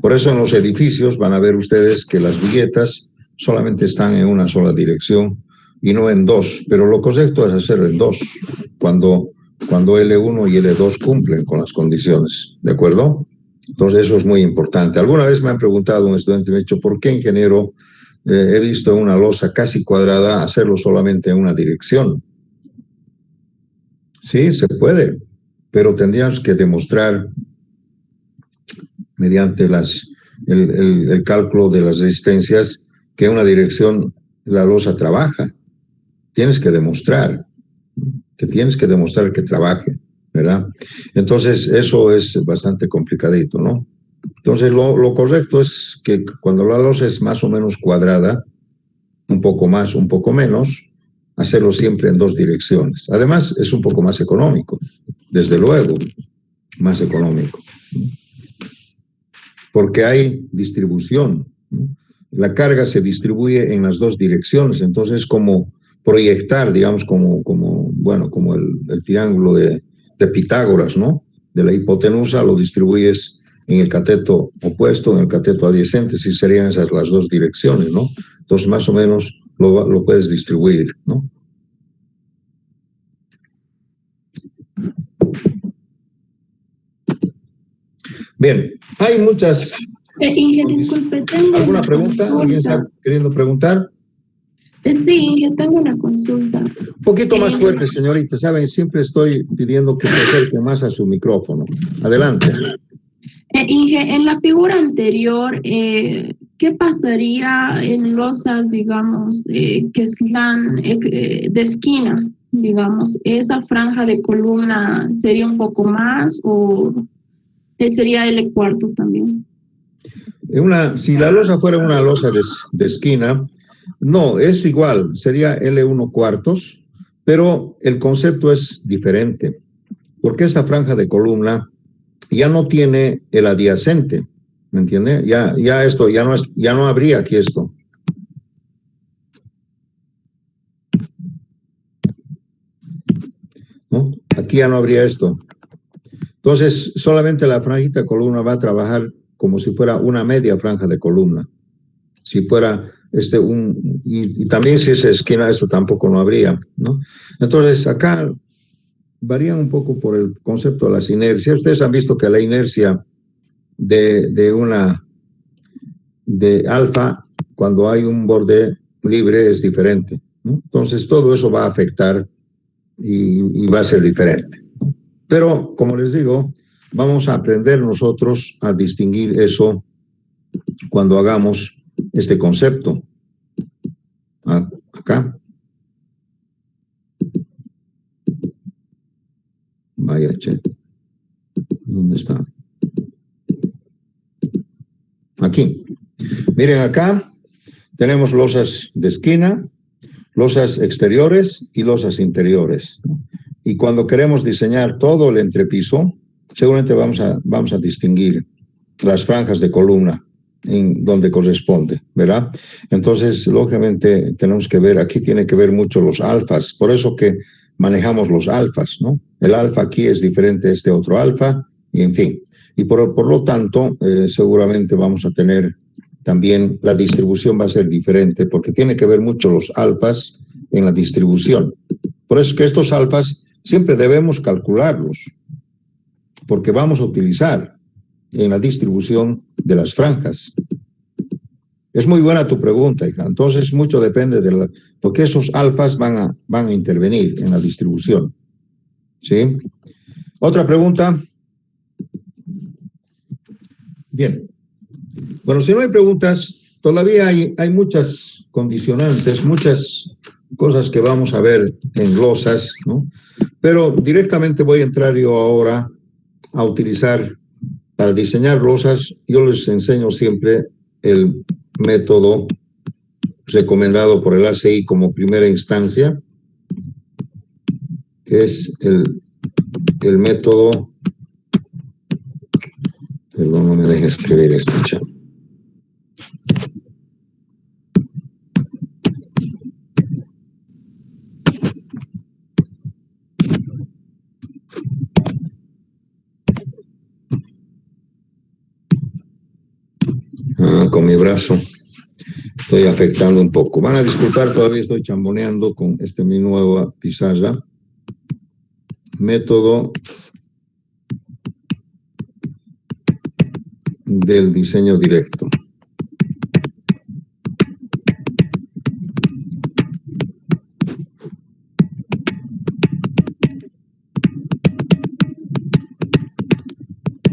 Por eso en los edificios van a ver ustedes que las viguetas solamente están en una sola dirección y no en dos, pero lo correcto es hacerlo en dos, cuando L1 y L2 cumplen con las condiciones, ¿de acuerdo? Entonces eso es muy importante. Alguna vez me han preguntado un estudiante, me ha dicho, ¿por qué, ingeniero, he visto una losa casi cuadrada hacerlo solamente en una dirección? Sí, se puede, pero tendríamos que demostrar mediante el cálculo de las resistencias que en una dirección la losa trabaja. Tienes que demostrar que trabaje, ¿verdad? Entonces eso es bastante complicadito, ¿no? Entonces lo correcto es que cuando la losa es más o menos cuadrada, un poco más, un poco menos, hacerlo siempre en dos direcciones. Además es un poco más económico, desde luego, más económico. porque hay distribución, ¿no? La carga se distribuye en las dos direcciones, entonces es como proyectar, digamos, como el triángulo de Pitágoras, ¿no? De la hipotenusa lo distribuyes en el cateto opuesto, en el cateto adyacente, si serían esas las dos direcciones, ¿no? Entonces, más o menos lo puedes distribuir, ¿no? Bien, hay muchas... Inge, disculpe, tengo ¿Alguna una pregunta? consulta. ¿Alguien está queriendo preguntar? Sí, Inge, tengo una consulta. Un poquito más fuerte, señorita. Saben, siempre estoy pidiendo que se acerque más a su micrófono. Adelante. Inge, en la figura anterior, ¿qué pasaría en losas, digamos, que están de esquina, digamos? ¿Esa franja de columna sería un poco más o sería L cuartos también? Si la losa fuera una losa de esquina, no, es igual, sería L1 cuartos, pero el concepto es diferente, porque esta franja de columna ya no tiene el adyacente, ¿me entiende? Ya esto, ya no habría aquí esto. ¿No? Aquí ya no habría esto. Entonces, solamente la franjita de columna va a trabajar como si fuera una media franja de columna. Si fuera y también si es esquina, esto tampoco no habría, ¿no? Entonces, acá varían un poco por el concepto de las inercias. Ustedes han visto que la inercia de alfa, cuando hay un borde libre, es diferente, ¿no? Entonces, todo eso va a afectar y va a ser diferente, ¿no? Pero, como les digo, vamos a aprender nosotros a distinguir eso cuando hagamos este concepto. Acá. Vaya, che. ¿Dónde está? Aquí. Miren, acá tenemos losas de esquina, losas exteriores y losas interiores. Y cuando queremos diseñar todo el entrepiso, seguramente vamos a distinguir las franjas de columna en donde corresponde, ¿verdad? Entonces, lógicamente, tenemos que ver, aquí tiene que ver mucho los alfas, por eso que manejamos los alfas, ¿no? El alfa aquí es diferente a este otro alfa, y en fin. Y por lo tanto, seguramente vamos a tener también, la distribución va a ser diferente, porque tiene que ver mucho los alfas en la distribución. Por eso es que estos alfas siempre debemos calcularlos, porque vamos a utilizar en la distribución de las franjas. Es muy buena tu pregunta, hija. Entonces, mucho depende porque esos alfas van a intervenir en la distribución. ¿Sí? ¿Otra pregunta? Bien. Bueno, si no hay preguntas, todavía hay muchas condicionantes, muchas cosas que vamos a ver en losas, ¿no? Pero directamente voy a entrar yo ahora a utilizar, para diseñar losas, yo les enseño siempre el método recomendado por el ACI como primera instancia. Es el método, perdón, no me dejen escribir esto, chavo. Con mi brazo estoy afectando un poco. Van a disculpar, todavía estoy chamboneando con mi nueva pizarra. Método del diseño directo.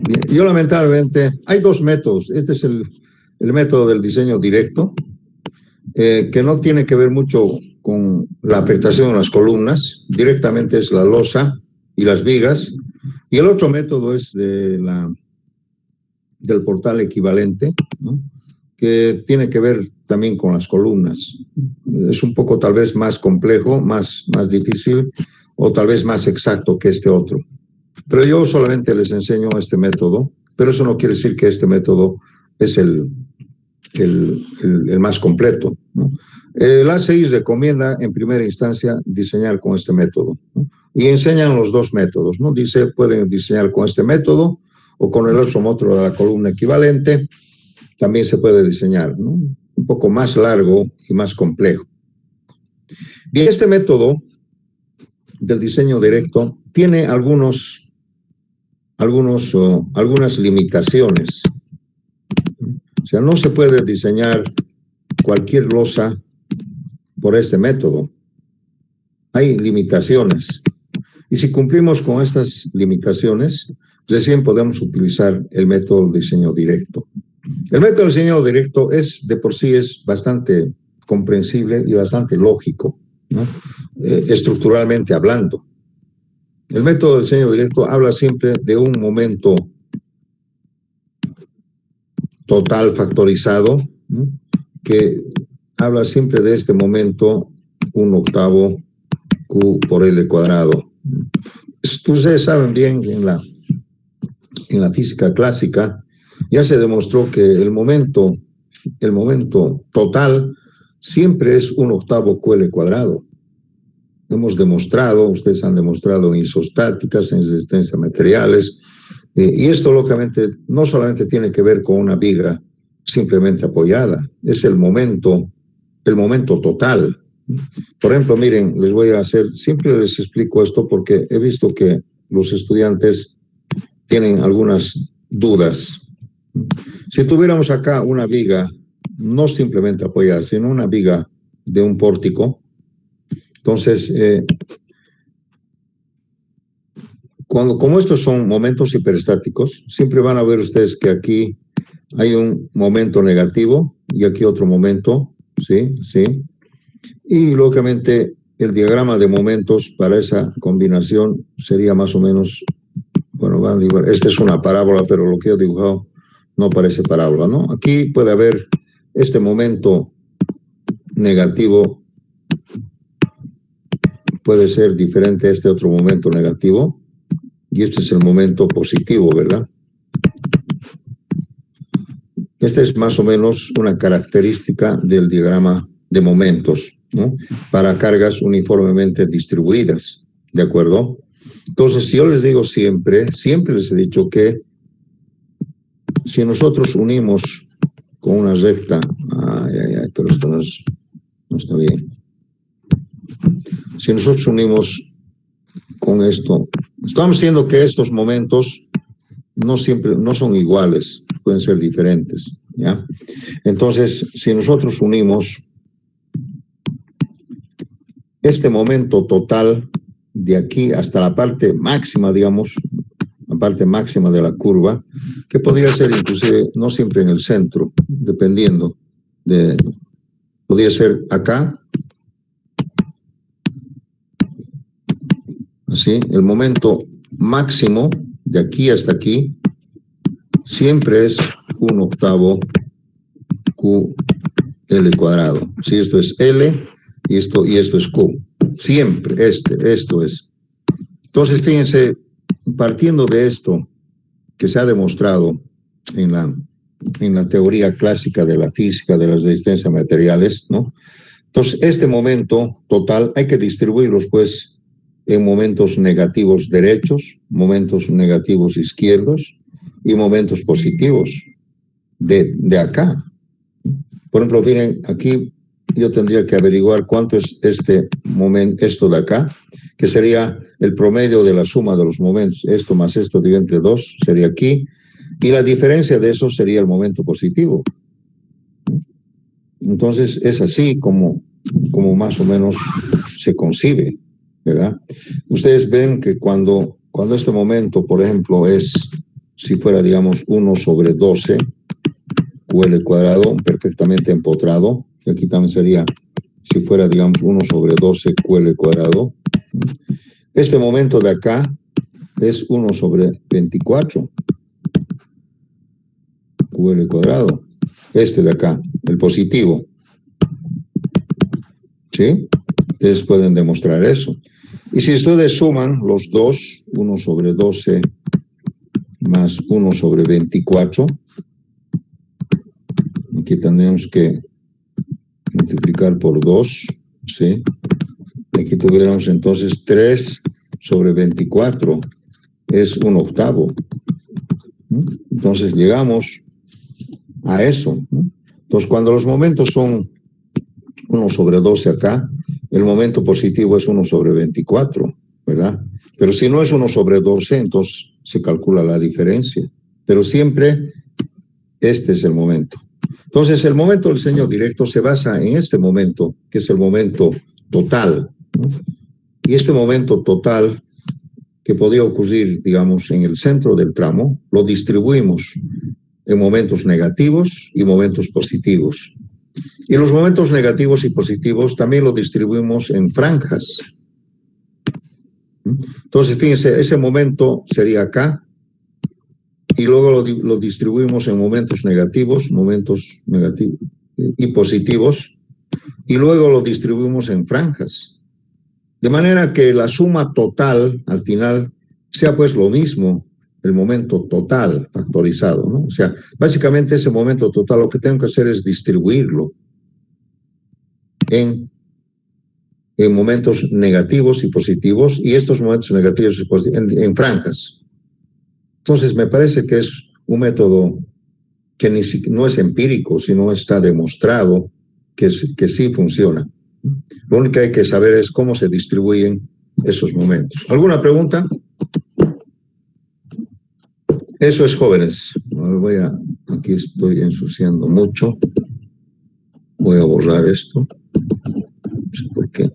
Bien, yo lamentablemente, hay dos métodos. Este es el método del diseño directo, que no tiene que ver mucho con la afectación de las columnas, directamente es la losa y las vigas, y el otro método es del portal equivalente, ¿no? Que tiene que ver también con las columnas. Es un poco tal vez más complejo, más difícil, o tal vez más exacto que este otro. Pero yo solamente les enseño este método pero eso no quiere decir que este método es el más completo, ¿no? El ACI recomienda en primera instancia diseñar con este método, ¿no? Y enseñan los dos métodos, ¿no? Dice, pueden diseñar con este método o con el otro método de la columna equivalente, también se puede diseñar, ¿no? Un poco más largo y más complejo. Bien, este método del diseño directo tiene algunas limitaciones. O sea, no se puede diseñar cualquier losa por este método. Hay limitaciones. Y si cumplimos con estas limitaciones, recién podemos utilizar el método de diseño directo. El método de diseño directo de por sí es bastante comprensible y bastante lógico, ¿no? Estructuralmente hablando. El método de diseño directo habla siempre de un momento total factorizado, ¿no? Que habla siempre de este momento 1/8 Q por L cuadrado. Ustedes saben bien en la física clásica ya se demostró que el momento total siempre es 1/8 QL cuadrado. Hemos demostrado, ustedes han demostrado en isostáticas, en resistencia a materiales, y esto lógicamente no solamente tiene que ver con una viga simplemente apoyada, es el momento total. Por ejemplo, miren, siempre les explico esto porque he visto que los estudiantes tienen algunas dudas. Si tuviéramos acá una viga, no simplemente apoyada, sino una viga de un pórtico, entonces, como estos son momentos hiperestáticos, siempre van a ver ustedes que aquí hay un momento negativo y aquí otro momento, ¿sí? Y lógicamente el diagrama de momentos para esa combinación sería más o menos, bueno, esta es una parábola, pero lo que he dibujado no parece parábola, ¿no? Aquí puede haber este momento negativo, puede ser diferente a este otro momento negativo, y este es el momento positivo, ¿verdad? Esta es más o menos una característica del diagrama de momentos, ¿no? Para cargas uniformemente distribuidas, ¿de acuerdo? Entonces, si yo les digo siempre les he dicho que si nosotros unimos con una recta, pero esto no está bien. Si nosotros unimos con esto, estamos diciendo que estos momentos no son iguales, pueden ser diferentes, ¿ya? Entonces, si nosotros unimos este momento total de aquí hasta la parte máxima, digamos, la parte máxima de la curva, que podría ser inclusive, no siempre en el centro, dependiendo podría ser acá, así, el momento máximo de aquí hasta aquí siempre es 1/8 QL cuadrado. Si esto es L y esto es Q. Siempre esto es. Entonces, fíjense, partiendo de esto que se ha demostrado en la teoría clásica de la física de las resistencias a materiales, ¿no? Entonces, este momento total hay que distribuirlos, pues, en momentos negativos derechos, momentos negativos izquierdos y momentos positivos de acá. Por ejemplo, miren, aquí yo tendría que averiguar cuánto es esto de acá, que sería el promedio de la suma de los momentos. Esto más esto dividido entre 2 sería aquí, y la diferencia de eso sería el momento positivo. Entonces, es así como más o menos se concibe, ¿verdad? Ustedes ven que cuando este momento, por ejemplo, si fuera, digamos, 1/12 QL cuadrado, perfectamente empotrado, y aquí también sería, si fuera, digamos, 1/12 QL cuadrado, este momento de acá es 1/24 QL cuadrado, este de acá, el positivo, ¿sí? Ustedes pueden demostrar eso. Y si ustedes suman los dos, 1/12 más 1 sobre 24. Aquí tendríamos que multiplicar por 2, ¿sí? Aquí tuviéramos entonces 3 sobre 24, es 1/8. Entonces llegamos a eso. Entonces cuando los momentos son 1 sobre 12 acá, el momento positivo es 1 sobre 24, ¿verdad? Pero si no es 1 sobre 12, entonces se calcula la diferencia. Pero siempre este es el momento. Entonces el momento del diseño directo se basa en este momento, que es el momento total, ¿no? Y este momento total que podría ocurrir, digamos, en el centro del tramo, lo distribuimos en momentos negativos y momentos positivos. Y los momentos negativos y positivos también lo distribuimos en franjas. Entonces, fíjense, ese momento sería acá, y luego lo distribuimos en momentos negativos y positivos, y luego lo distribuimos en franjas. De manera que la suma total, al final, sea pues lo mismo, el momento total factorizado, ¿no? O sea, básicamente ese momento total lo que tengo que hacer es distribuirlo en momentos negativos y positivos, y estos momentos negativos y positivos en franjas. Entonces, me parece que es un método que no es empírico, sino está demostrado que sí funciona. Lo único que hay que saber es cómo se distribuyen esos momentos. ¿Alguna pregunta? Eso es, jóvenes. Aquí estoy ensuciando mucho. Voy a borrar esto. No sé por qué.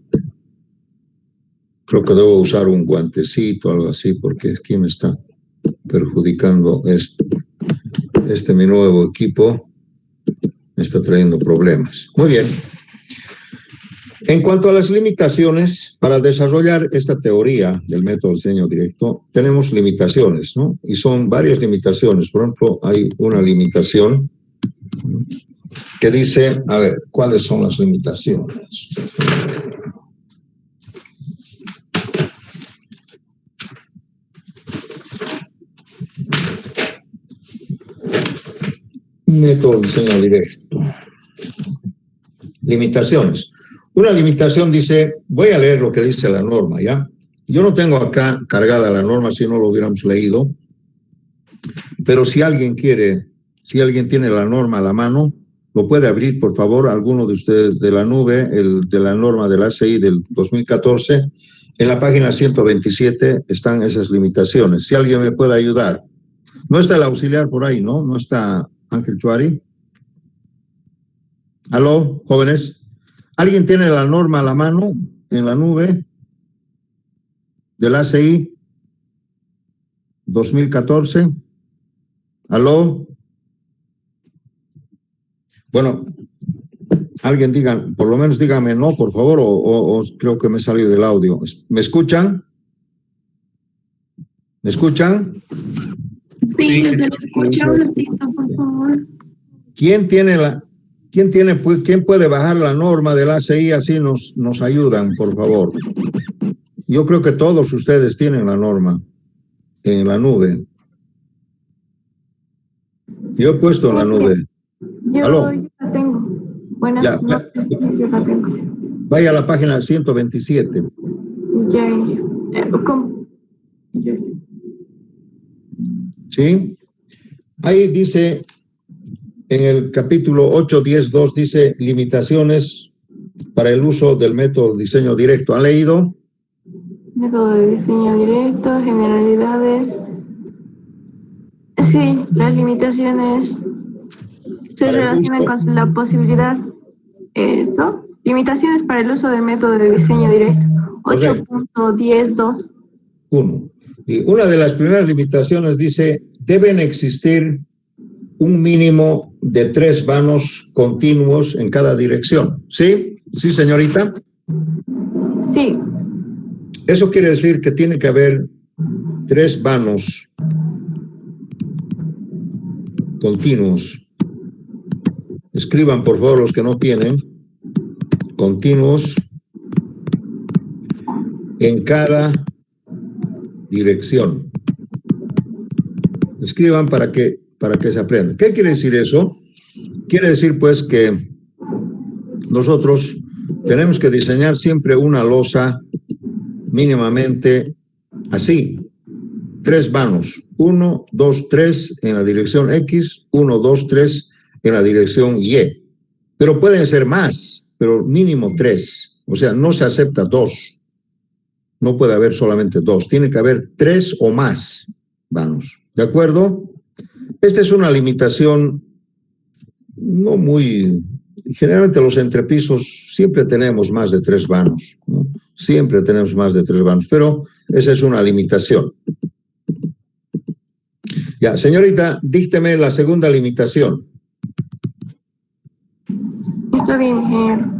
Creo que debo usar un guantecito o algo así, porque aquí me está perjudicando esto. Mi nuevo equipo me está trayendo problemas. Muy bien. En cuanto a las limitaciones, para desarrollar esta teoría del método de diseño directo, tenemos limitaciones, ¿no? Y son varias limitaciones. Por ejemplo, hay una limitación que dice, a ver, ¿cuáles son las limitaciones? Método de diseño directo. Limitaciones. Una limitación dice, voy a leer lo que dice la norma, ¿ya? Yo no tengo acá cargada la norma, si no lo hubiéramos leído, pero si alguien tiene la norma a la mano, lo puede abrir, por favor, alguno de ustedes de la nube, de la norma del ACI del 2014. En la página 127 están esas limitaciones. Si alguien me puede ayudar. No está el auxiliar por ahí, ¿no? No está Ángel Chuari. ¿Aló, jóvenes? ¿Alguien tiene la norma a la mano en la nube del ACI 2014? ¿Aló? Bueno, alguien diga, por lo menos dígame no, por favor, o creo que me salió del audio. ¿Me escuchan? ¿Me escuchan? Sí, que se le escucha un ratito, por favor. ¿Quién puede bajar la norma del ACI? Así nos ayudan, por favor. Yo creo que todos ustedes tienen la norma en la nube. Yo he puesto en la nube. Yo ¿Aló? la tengo. Buenas noches, yo la tengo. Vaya a la página 127. ¿Sí? Ahí dice, en el capítulo 8.10.2, dice limitaciones para el uso del método de diseño directo. ¿Han leído? Método de diseño directo, generalidades. Sí, las limitaciones se relacionan con la posibilidad. Eso. Limitaciones para el uso del método de diseño directo. 8.10.2. 1. Y una de las primeras limitaciones dice, deben existir un mínimo de 3 vanos continuos en cada dirección. ¿Sí? ¿Sí, señorita? Sí. Eso quiere decir que tiene que haber 3 vanos continuos. Escriban, por favor, los que no tienen. Continuos en cada dirección. Escriban para que se aprenda. ¿Qué quiere decir eso? Quiere decir, pues, que nosotros tenemos que diseñar siempre una losa mínimamente así. 3 vanos. 1, 2, 3 en la dirección X, 1, 2, 3 en la dirección Y. Pero pueden ser más, pero mínimo 3. O sea, no se acepta 2. No puede haber solamente 2. Tiene que haber 3 o más vanos. ¿De acuerdo? Esta es una limitación no muy... Generalmente los entrepisos siempre tenemos más de 3 vanos, ¿no? Siempre tenemos más de 3 vanos, pero esa es una limitación. Ya, señorita, dícteme la segunda limitación. Está bien, ingeniero.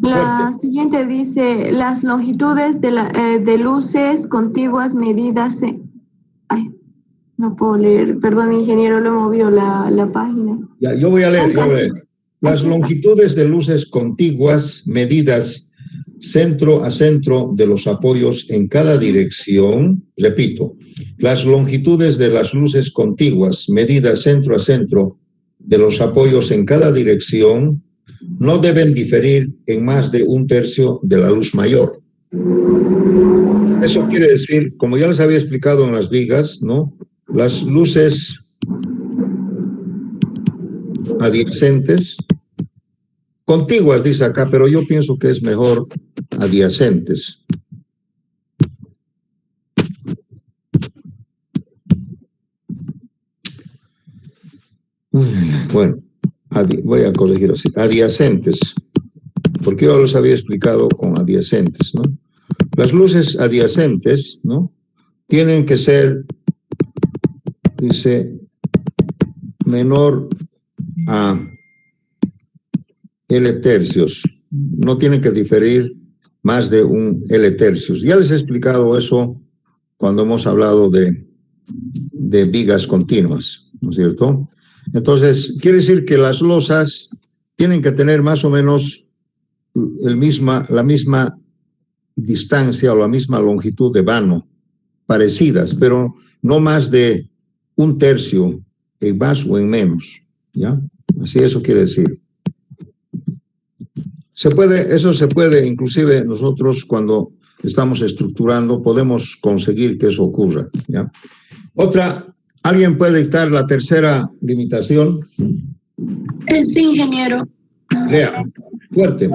La siguiente dice, las longitudes de luces contiguas medidas... Ay, no puedo leer, perdón, ingeniero, lo movió la página. Ya, yo voy a leer. Las longitudes de luces contiguas medidas centro a centro de los apoyos en cada dirección, repito, las longitudes de las luces contiguas medidas centro a centro de los apoyos en cada dirección no deben diferir en más de 1/3 de la luz mayor. Eso quiere decir, como ya les había explicado en las vigas, ¿no? Las luces adyacentes, contiguas dice acá, pero yo pienso que es mejor adyacentes. Bueno, voy a corregir así, adyacentes, porque yo les había explicado con adyacentes, ¿no? Las luces adyacentes, ¿no? Tienen que ser, dice, menor a L tercios, no tienen que diferir más de 1 L tercios. Ya les he explicado eso cuando hemos hablado de vigas continuas, ¿no es cierto? Entonces, quiere decir que las losas tienen que tener más o menos la misma distancia o la misma longitud de vano, parecidas, pero no más de 1/3, en más o en menos, ¿ya? Así eso quiere decir. Eso se puede, inclusive nosotros cuando estamos estructurando, podemos conseguir que eso ocurra, ¿ya? ¿Alguien puede dictar la tercera limitación? Sí, ingeniero. Lea, fuerte.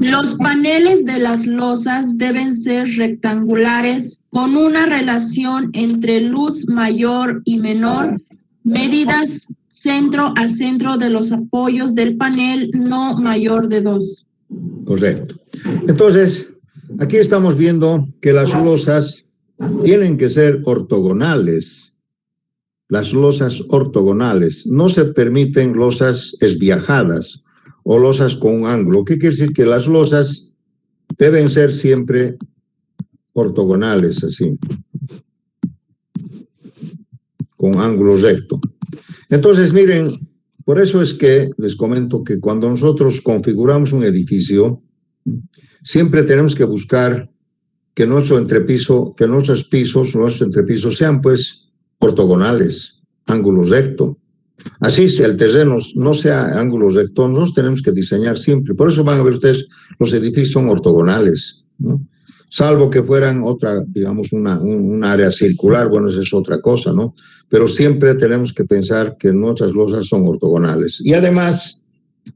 Los paneles de las losas deben ser rectangulares con una relación entre luz mayor y menor, medidas centro a centro de los apoyos del panel, no mayor de 2. Correcto. Entonces, aquí estamos viendo que las losas tienen que ser ortogonales. Las losas ortogonales. No se permiten losas esviajadas o losas con un ángulo. ¿Qué quiere decir? Que las losas deben ser siempre ortogonales, así, con ángulo recto. Entonces, miren, por eso es que les comento que cuando nosotros configuramos un edificio, siempre tenemos que buscar que nuestros entrepisos sean, pues, ortogonales, ángulo recto. Así, si el terreno no sea ángulo recto, nosotros tenemos que diseñar siempre. Por eso van a ver ustedes, los edificios son ortogonales, ¿no? Salvo que fueran digamos, un área circular, bueno, esa es otra cosa, ¿no? Pero siempre tenemos que pensar que nuestras losas son ortogonales. Y además,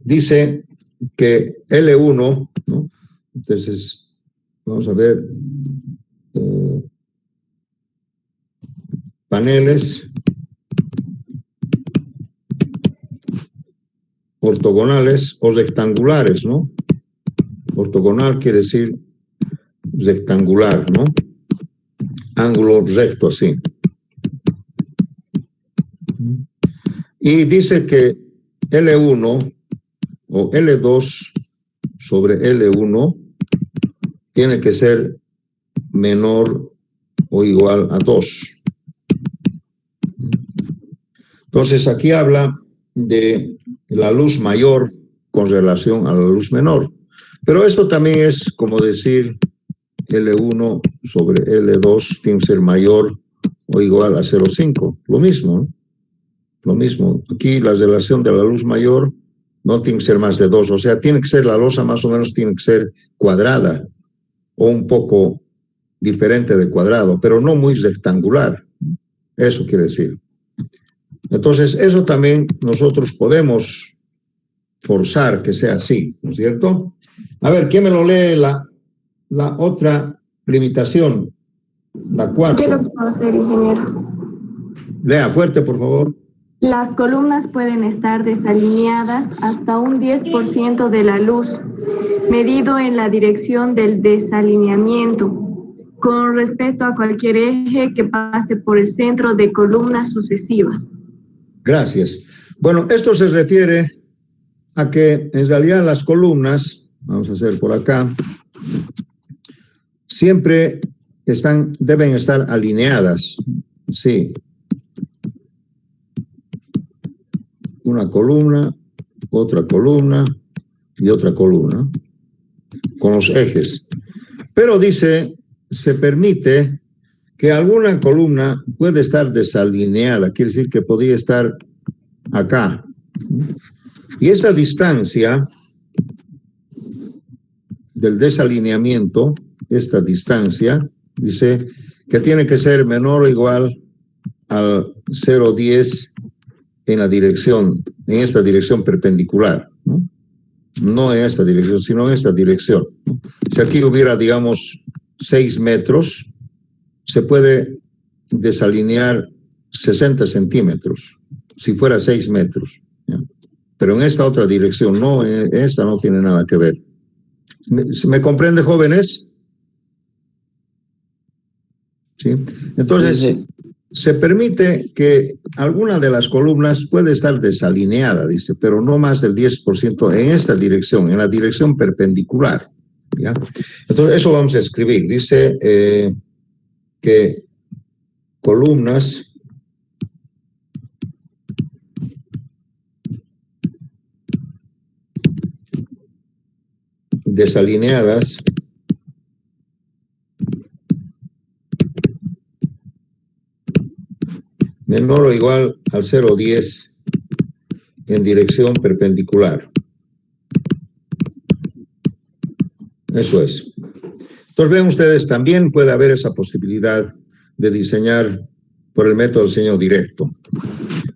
dice que L1, ¿no? Entonces, vamos a ver, paneles ortogonales o rectangulares, ¿no? Ortogonal quiere decir rectangular, ¿no? Ángulo recto, así. Y dice que L1 o L2 sobre L1 tiene que ser menor o igual a 2. Entonces, aquí habla de la luz mayor con relación a la luz menor. Pero esto también es como decir L1 sobre L2 tiene que ser mayor o igual a 0,5. Lo mismo, ¿no? Lo mismo. Aquí la relación de la luz mayor no tiene que ser más de 2. O sea, tiene que ser la losa más o menos, tiene que ser cuadrada o un poco diferente de cuadrado, pero no muy rectangular. Eso quiere decir. Entonces, eso también nosotros podemos forzar que sea así, ¿no es cierto? A ver, ¿quién me lo lee la otra limitación? La 4. Yo lo puedo hacer, ingeniero. Lea fuerte, por favor. Las columnas pueden estar desalineadas hasta un 10% de la luz, medido en la dirección del desalineamiento, con respecto a cualquier eje que pase por el centro de columnas sucesivas. Gracias. Bueno, esto se refiere a que en realidad las columnas, vamos a hacer por acá, siempre deben estar alineadas. Sí. Una columna, otra columna y otra columna, con los ejes. Pero dice, se permite que alguna columna puede estar desalineada, quiere decir que podría estar acá. Y esta distancia del desalineamiento, esta distancia, dice que tiene que ser menor o igual al 0,10 en la dirección, en esta dirección perpendicular, ¿no? No en esta dirección, sino en esta dirección, ¿no? Si aquí hubiera, digamos, 6 metros, se puede desalinear 60 centímetros, si fuera 6 metros, ¿ya? Pero en esta otra dirección, no, en esta no tiene nada que ver. ¿Me comprende, jóvenes? ¿Sí? Entonces, sí. Se permite que alguna de las columnas puede estar desalineada, dice, pero no más del 10% en esta dirección, en la dirección perpendicular, ¿ya? Entonces, eso vamos a escribir. Dice que columnas desalineadas menor o igual al 0,10 en dirección perpendicular. Eso es. Entonces, ven ustedes, también puede haber esa posibilidad de diseñar por el método de diseño directo.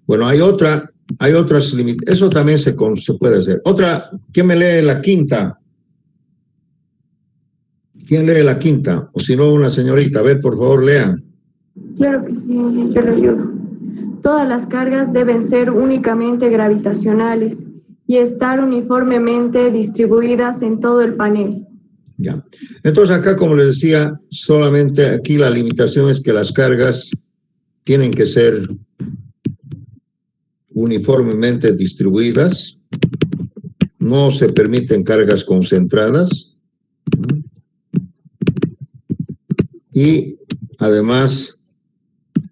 Bueno, hay otras limitaciones. Eso también se puede hacer. Otra, ¿quién me lee la quinta? ¿Quién lee la quinta? O si no, una señorita. A ver, por favor, lean. Claro que sí, yo lo ayudo. Todas las cargas deben ser únicamente gravitacionales y estar uniformemente distribuidas en todo el panel. Ya. Entonces acá, como les decía, solamente aquí la limitación es que las cargas tienen que ser uniformemente distribuidas, no se permiten cargas concentradas y además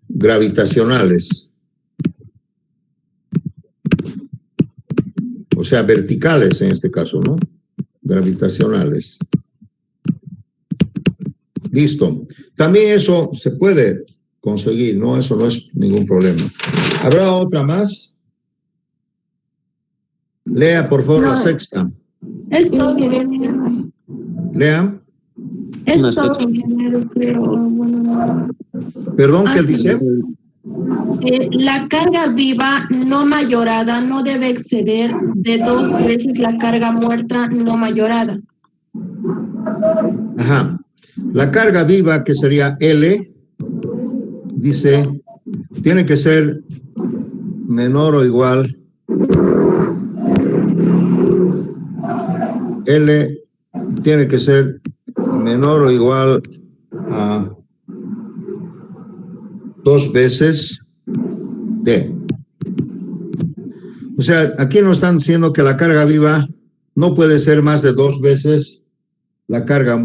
gravitacionales, o sea, verticales en este caso, ¿no? Gravitacionales. Listo. También eso se puede conseguir, ¿no? Eso no es ningún problema. ¿Habrá otra más? Lea, por favor, la sexta. Es todo, Lea. es todo, ingeniero, creo. Bueno, Perdón, ¿qué dice? La carga viva no mayorada no debe exceder de 2 veces la carga muerta no mayorada. Ajá. La carga viva, que sería L, dice, tiene que ser menor o igual. L tiene que ser menor o igual a 2 veces D. O sea, aquí nos están diciendo que la carga viva no puede ser más de 2 veces la carga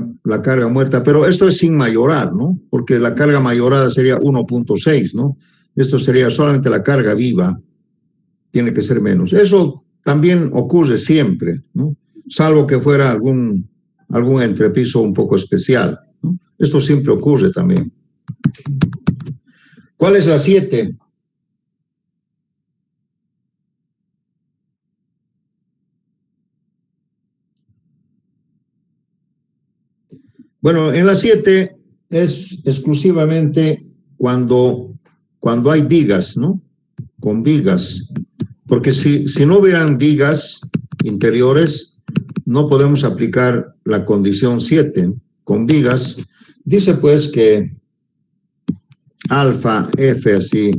muerta, pero esto es sin mayorar, ¿no? Porque la carga mayorada sería 1.6, ¿no? Esto sería solamente la carga viva, tiene que ser menos. Eso también ocurre siempre, ¿no? Salvo que fuera algún entrepiso un poco especial, ¿no? Esto siempre ocurre también. ¿Cuál es la 7? Bueno, en la 7 es exclusivamente cuando hay vigas, ¿no? Con vigas. Porque si no hubieran vigas interiores, no podemos aplicar la condición 7 con vigas. Dice pues que alfa F así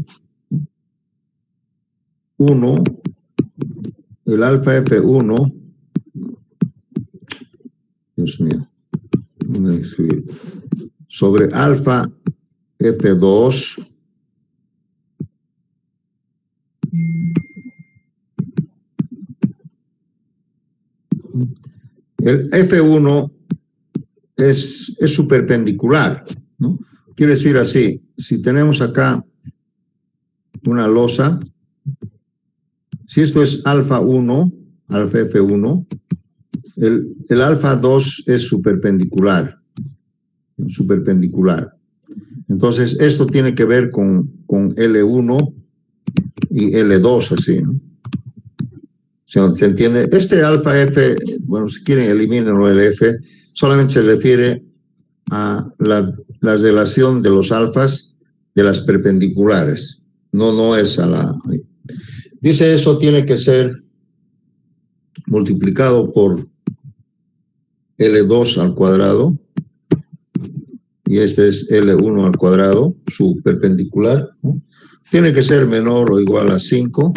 1, el alfa F1, Dios mío, voy a escribir, sobre alfa F2 el F1 es superperpendicular, ¿no? Quiere decir así, si tenemos acá una losa, si esto es alfa 1, alfa F1, el alfa 2 es superperpendicular. Entonces, esto tiene que ver con L1 y L2, así, ¿no? ¿Se entiende? Este alfa F, bueno, si quieren elimínenlo el F, solamente se refiere a la relación de los alfas de las perpendiculares. No es a la... Dice eso tiene que ser multiplicado por L2 al cuadrado y este es L1 al cuadrado, su perpendicular, ¿no? Tiene que ser menor o igual a 5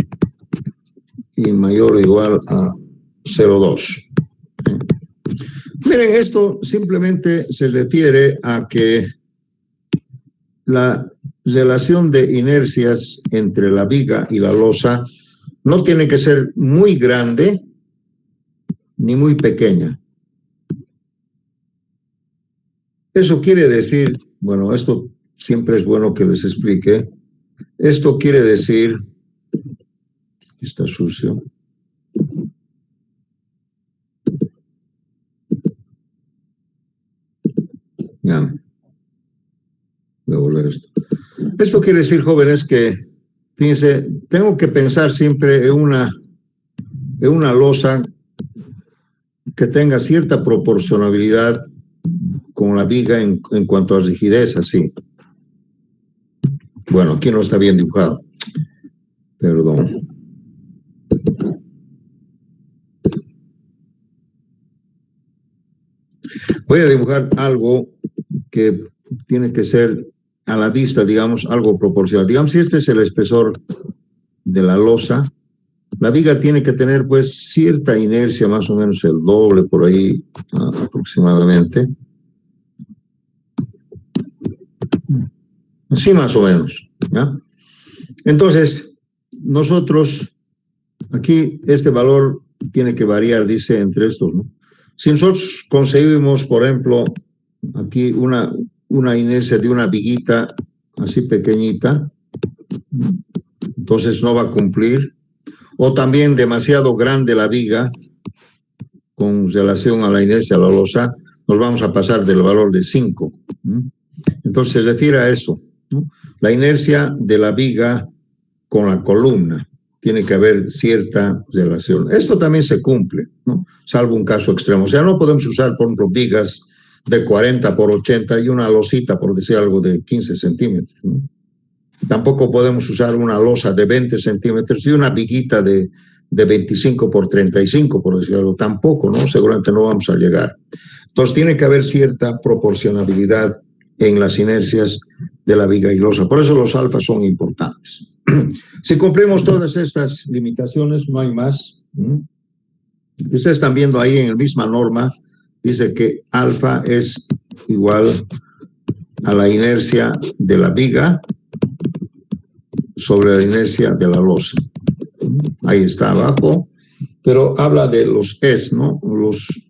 y mayor o igual a 0,2. Miren, esto simplemente se refiere a que la relación de inercias entre la viga y la losa no tiene que ser muy grande ni muy pequeña. Eso quiere decir, bueno, esto siempre es bueno que les explique. Esto quiere decir, está sucio. Ya. Voy a volver esto. Esto quiere decir, jóvenes, que, fíjense, tengo que pensar siempre en una losa que tenga cierta proporcionalidad con la viga en cuanto a rigidez, así. Bueno, aquí no está bien dibujado. Perdón. Voy a dibujar algo que tiene que ser a la vista, digamos, algo proporcional. Digamos, si este es el espesor de la losa, la viga tiene que tener, pues, cierta inercia, más o menos el doble, por ahí, aproximadamente. Así más o menos, ¿ya? Entonces, nosotros, aquí este valor tiene que variar, dice, entre estos, ¿no? Si nosotros conseguimos, por ejemplo, aquí una inercia de una viguita así pequeñita, entonces no va a cumplir. O también demasiado grande la viga con relación a la inercia de la losa, nos vamos a pasar del valor de 5. Entonces se refiere a eso, ¿no? La inercia de la viga con la columna. Tiene que haber cierta relación. Esto también se cumple, ¿no? Salvo un caso extremo. O sea, no podemos usar, por ejemplo, vigas de 40 por 80 y una losita, por decir algo, de 15 centímetros, ¿no? Tampoco podemos usar una losa de 20 centímetros y una viguita de 25 por 35, por decir algo. Tampoco, ¿no? Seguramente no vamos a llegar. Entonces, tiene que haber cierta proporcionalidad en las inercias de la viga y losa. Por eso los alfas son importantes. Si cumplimos todas estas limitaciones, no hay más. Ustedes están viendo ahí en la misma norma, dice que alfa es igual a la inercia de la viga sobre la inercia de la losa. Ahí está abajo, pero habla de los S, ¿no?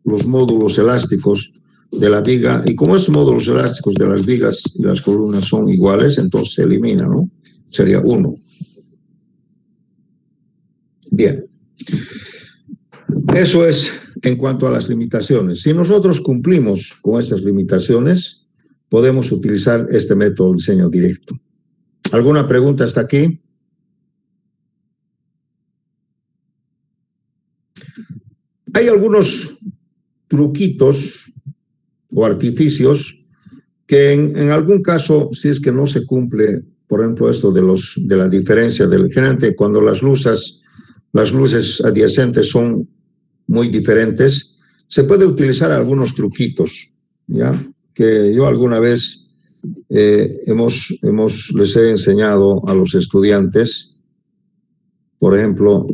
Los módulos elásticos de la viga, y como esos módulos elásticos de las vigas y las columnas son iguales, entonces se elimina, ¿no? Sería 1. Bien. Eso es en cuanto a las limitaciones. Si nosotros cumplimos con estas limitaciones, podemos utilizar este método de diseño directo. ¿Alguna pregunta hasta aquí? Hay algunos truquitos o artificios que en algún caso, si es que no se cumple, por ejemplo, esto de la diferencia del generante, cuando las luces adyacentes son muy diferentes, se puede utilizar algunos truquitos, ¿ya? Que yo alguna vez les he enseñado a los estudiantes, por ejemplo,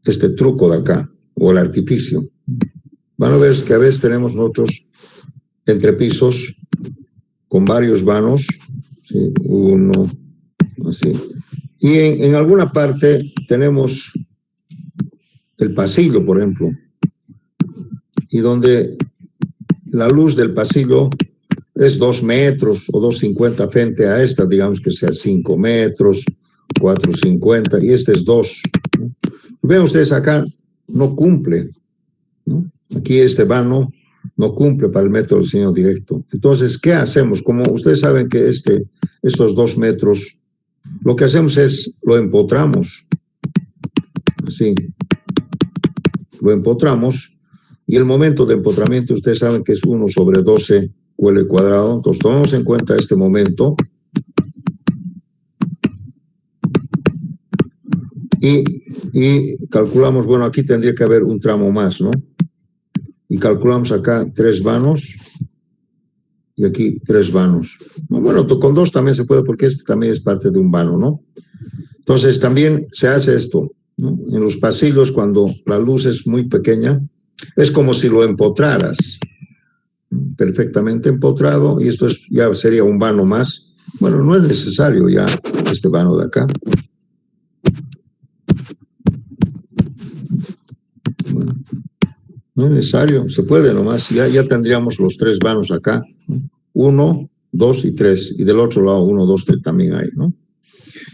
este truco de acá, o el artificio. Van a ver que a veces tenemos nosotros entrepisos con varios vanos, ¿sí? Uno, así. Y en alguna parte tenemos el pasillo, por ejemplo, y donde la luz del pasillo es 2 metros o 2,50 frente a esta, digamos que sea 5 metros, 4,50, y este es 2. ¿No? Vean ustedes acá, no cumple, ¿no? Aquí este vano no cumple para el método del diseño directo. Entonces, ¿qué hacemos? Como ustedes saben que estos 2 metros, lo que hacemos es lo empotramos, así, lo empotramos, y el momento de empotramiento, ustedes saben que es 1/12 QL cuadrado. Entonces, tomamos en cuenta este momento y calculamos, bueno, aquí tendría que haber un tramo más, ¿no? Y calculamos acá 3 vanos y aquí 3 vanos. Bueno, con 2 también se puede porque este también es parte de un vano, ¿no? Entonces también se hace esto, ¿no? En los pasillos, cuando la luz es muy pequeña, es como si lo empotraras, perfectamente empotrado, y esto ya sería un vano más. Bueno, no es necesario ya este vano de acá. Bueno, no es necesario, se puede nomás, ya tendríamos los 3 vanos acá, 1, 2 y 3, y del otro lado 1, 2, 3 también hay, ¿no?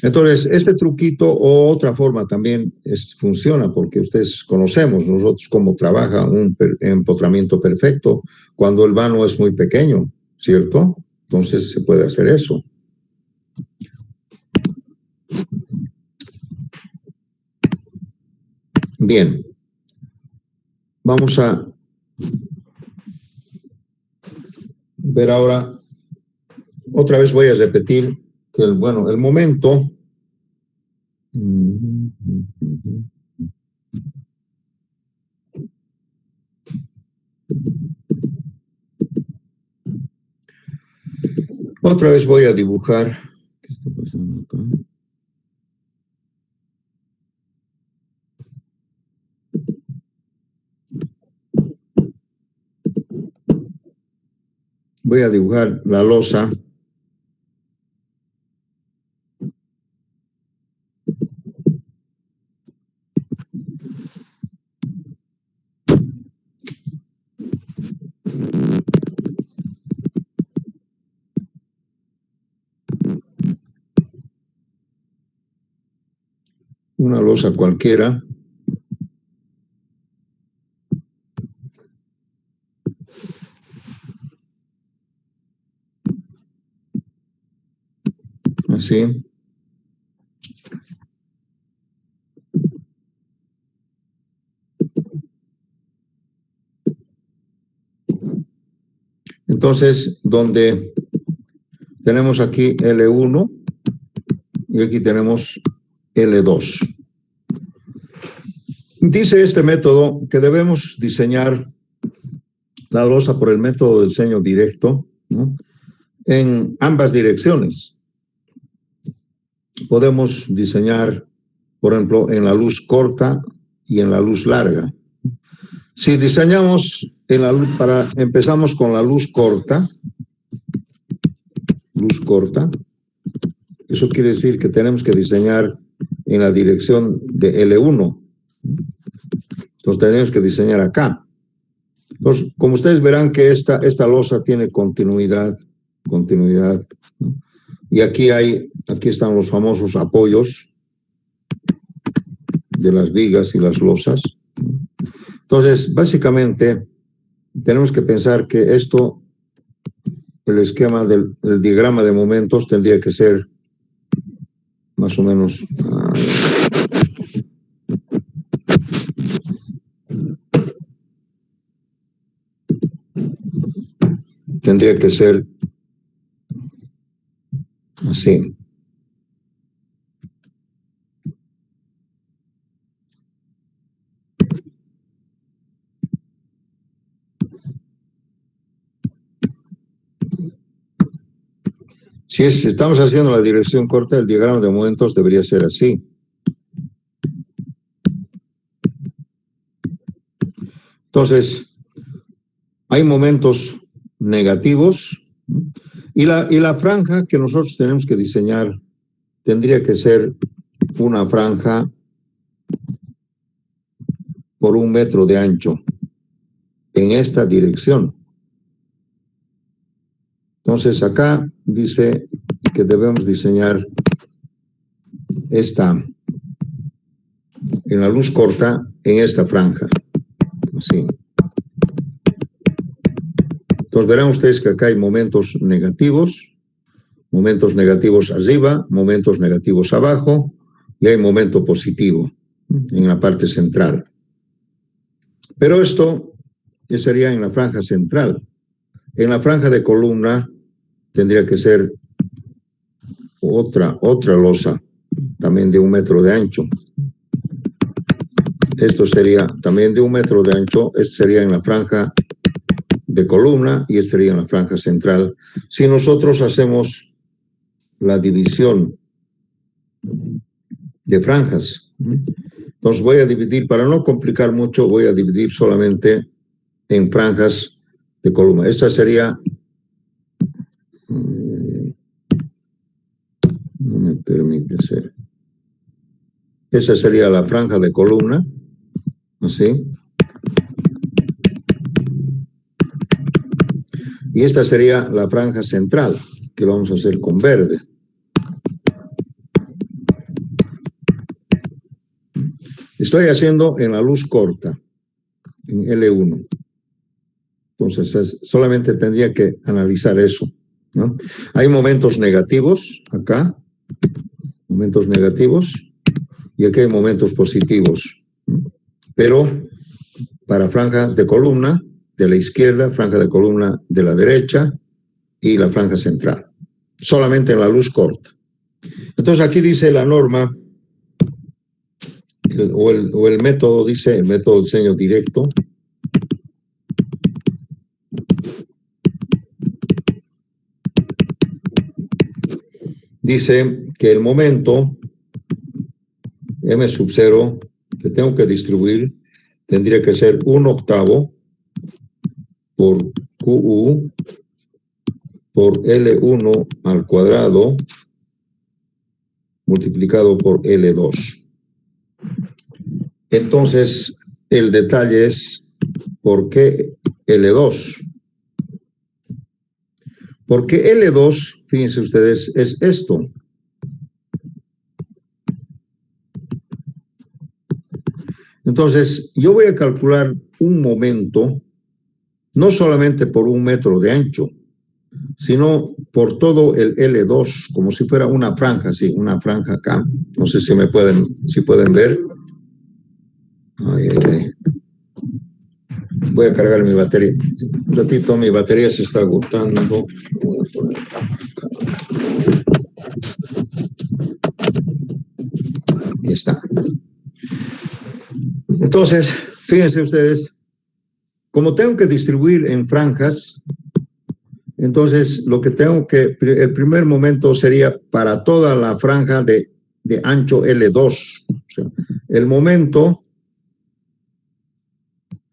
Entonces, este truquito o otra forma también funciona, porque ustedes conocemos nosotros cómo trabaja un empotramiento perfecto cuando el vano es muy pequeño, ¿cierto? Entonces se puede hacer eso. Bien. Vamos a ver ahora, otra vez voy a repetir que el momento otra vez voy a dibujar. ¿Qué está pasando acá? Voy a dibujar la losa. Una losa cualquiera. Así. Entonces, donde tenemos aquí L1 y aquí tenemos L2. Dice este método que debemos diseñar la losa por el método del diseño directo, ¿no? En ambas direcciones. Podemos diseñar, por ejemplo, en la luz corta y en la luz larga. Si diseñamos empezamos con la luz corta, eso quiere decir que tenemos que diseñar en la dirección de L1. Entonces tenemos que diseñar acá. Entonces, como ustedes verán que esta losa tiene continuidad, ¿no? Y aquí están los famosos apoyos de las vigas y las losas. Entonces, básicamente, tenemos que pensar que el esquema del diagrama de momentos tendría que ser más o menos. Tendría que ser así. Si estamos haciendo la dirección corta, el diagrama de momentos debería ser así. Entonces, hay momentos negativos y la franja que nosotros tenemos que diseñar tendría que ser una franja por 1 metro de ancho en esta dirección. Entonces, acá dice que debemos diseñar esta, en la luz corta, en esta franja. Así. Entonces, verán ustedes que acá hay momentos negativos arriba, momentos negativos abajo, y hay momento positivo en la parte central. Pero esto sería en la franja central. En la franja de columna tendría que ser otra losa, también de 1 metro de ancho. Esto sería también de 1 metro de ancho, esto sería en la franja de columna y esto sería en la franja central. Si nosotros hacemos la división de franjas, entonces voy a dividir, para no complicar mucho, voy a dividir solamente en franjas de columna. Esta sería, no me permite hacer, esa sería la franja de columna, así. Y esta sería la franja central, que lo vamos a hacer con verde. Estoy haciendo en la luz corta, en L1. Entonces, solamente tendría que analizar eso, ¿no? Hay momentos negativos acá, momentos negativos, y aquí hay momentos positivos. Pero para franjas de columna de la izquierda, franja de columna de la derecha y la franja central. Solamente en la luz corta. Entonces, aquí dice la norma, o el método, dice el método de diseño directo. Dice que el momento M sub 0 que tengo que distribuir tendría que ser 1/8 por QU por L1 al cuadrado multiplicado por L2. Entonces, el detalle es ¿por qué L2? Porque L2, fíjense ustedes, es esto. Entonces, yo voy a calcular un momento, no solamente por 1 metro de ancho, sino por todo el L2, como si fuera una franja, sí, una franja acá. No sé si pueden ver. Ay, ay, ay. Voy a cargar mi batería. Un ratito, mi batería se está agotando. Voy a poner acá. Ahí está. Entonces, fíjense ustedes, como tengo que distribuir en franjas, entonces lo que tengo que, el primer momento sería para toda la franja de ancho L2. O sea, el momento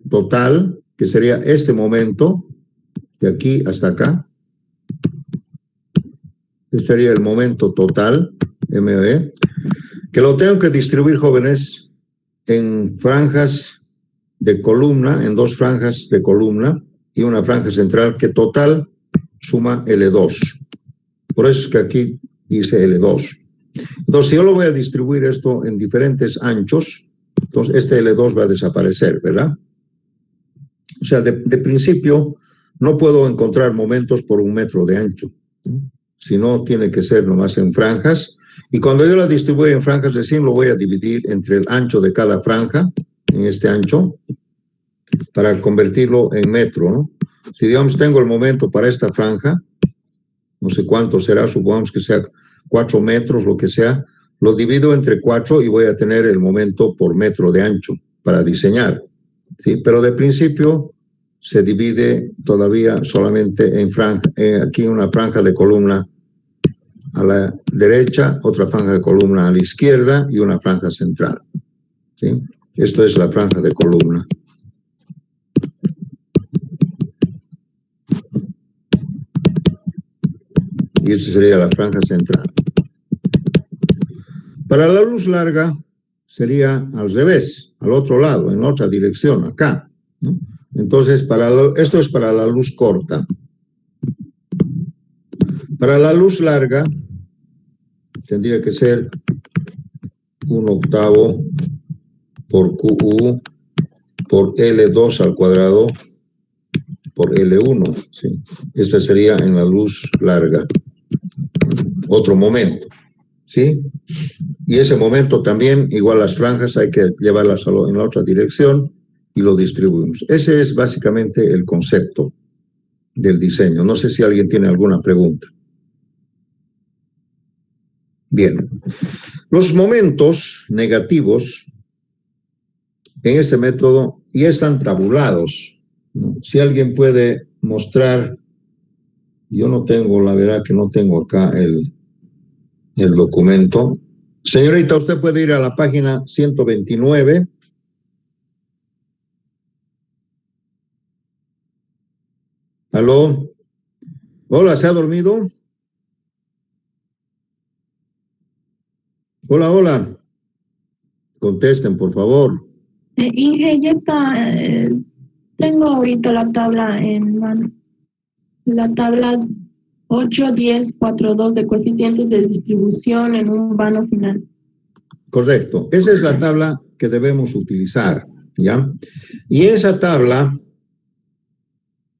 total, que sería este momento, de aquí hasta acá. Este sería el momento total, ME, que lo tengo que distribuir, jóvenes, en franjas de columna, en 2 franjas de columna y una franja central que total suma L2. Por eso es que aquí dice L2. Entonces, si yo lo voy a distribuir esto en diferentes anchos, entonces este L2 va a desaparecer, ¿verdad? O sea, de principio no puedo encontrar momentos por 1 metro de ancho. si no tiene que ser nomás en franjas. Y cuando yo la distribuyo en franjas, recién lo voy a dividir entre el ancho de cada franja, en este ancho, para convertirlo en metro, ¿no? Si, digamos, tengo el momento para esta franja, no sé cuánto será, supongamos que sea 4 metros, lo que sea, lo divido entre 4 y voy a tener el momento por metro de ancho para diseñar, ¿sí? Pero de principio se divide todavía solamente en franja, aquí una franja de columna a la derecha, otra franja de columna a la izquierda y una franja central, ¿sí? Esto es la franja de columna. Y esa sería la franja central. Para la luz larga sería al revés, al otro lado, en otra dirección, acá, ¿no? Entonces, esto es para la luz corta. Para la luz larga tendría que ser 1/8 por QU por L2 al cuadrado por L1, ¿sí? Esta sería en la luz larga. Otro momento, ¿sí? Y ese momento también, igual las franjas, hay que llevarlas en la otra dirección y lo distribuimos. Ese es básicamente el concepto del diseño. No sé si alguien tiene alguna pregunta. Bien. Los momentos negativos en este método ya están tabulados, ¿no? Si alguien puede mostrar, yo no tengo, la verdad que no tengo acá el documento. Señorita, usted puede ir a la página 129. ¿Aló? Hola, ¿se ha dormido? Hola, hola. Contesten, por favor. Inge, ya está. Tengo ahorita la tabla en mano. La tabla 8, 10, 4, 2 de coeficientes de distribución en un vano final. Correcto. Esa es la tabla que debemos utilizar, ¿ya? Y esa tabla,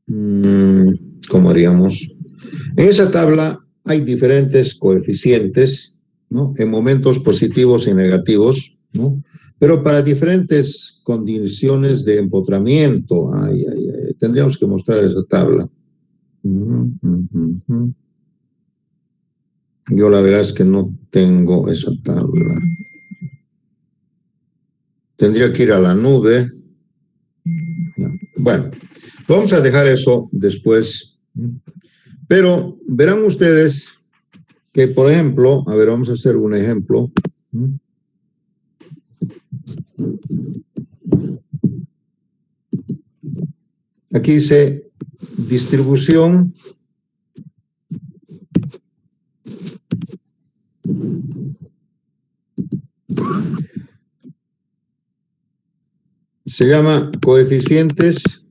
¿cómo haríamos? En esa tabla hay diferentes coeficientes, ¿no? En momentos positivos y negativos, ¿no? Pero para diferentes condiciones de empotramiento. Tendríamos que mostrar esa tabla. Yo la verdad es que no tengo esa tabla. Tendría que ir a la nube. Bueno, vamos a dejar eso después. Pero verán ustedes que, por ejemplo, a ver, vamos a hacer un ejemplo. Aquí dice distribución se llama coeficientes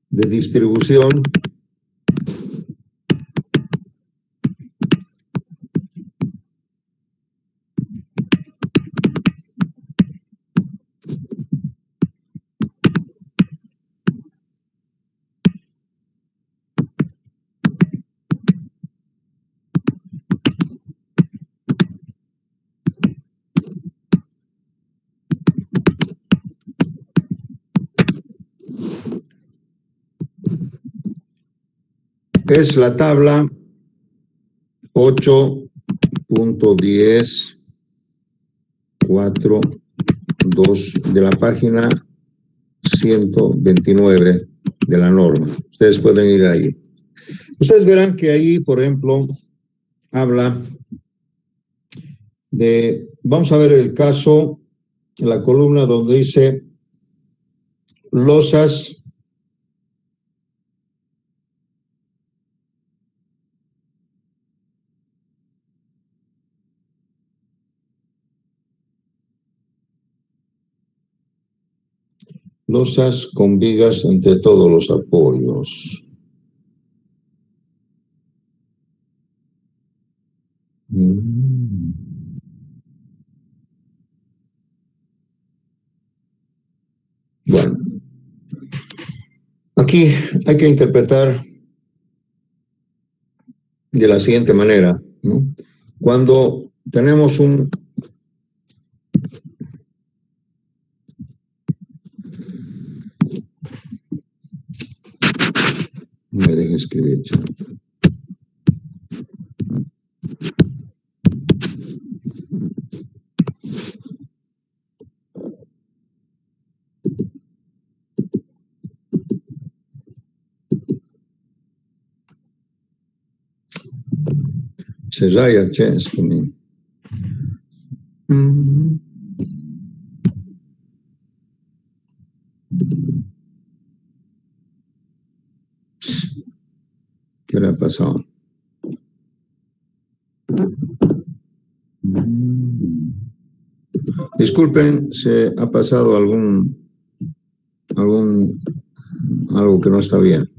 de distribución es la tabla 8.10.4.2 de la página 129 de la norma. Ustedes pueden ir ahí. Ustedes verán que ahí, por ejemplo, habla de, vamos a ver el caso, en la columna donde dice losas con vigas entre todos los apoyos. Bueno, aquí hay que interpretar de la siguiente manera, ¿no? Cuando tenemos un... No me deje escribir, chaval. Cezaya Chesky. ¿Qué le ha pasado? Disculpen, se ha pasado algo que no está bien.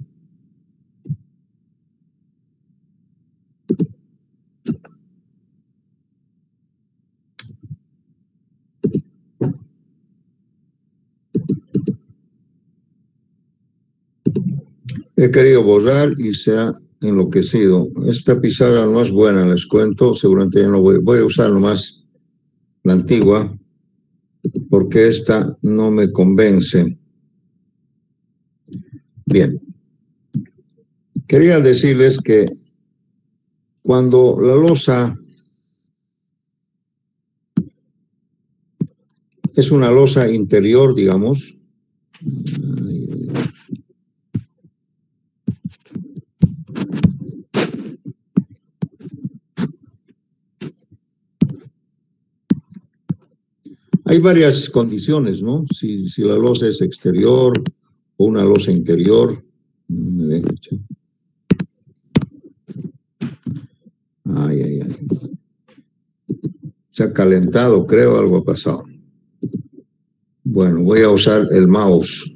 He querido borrar y se ha enloquecido. Esta pizarra no es buena, les cuento. Seguramente ya no voy a usar nomás la antigua, porque esta no me convence. Bien. Quería decirles que cuando la losa es una losa interior, digamos, hay varias condiciones, ¿no? Si la losa es exterior o una losa interior. Ay. Se ha calentado, creo, algo ha pasado. Bueno, voy a usar el mouse.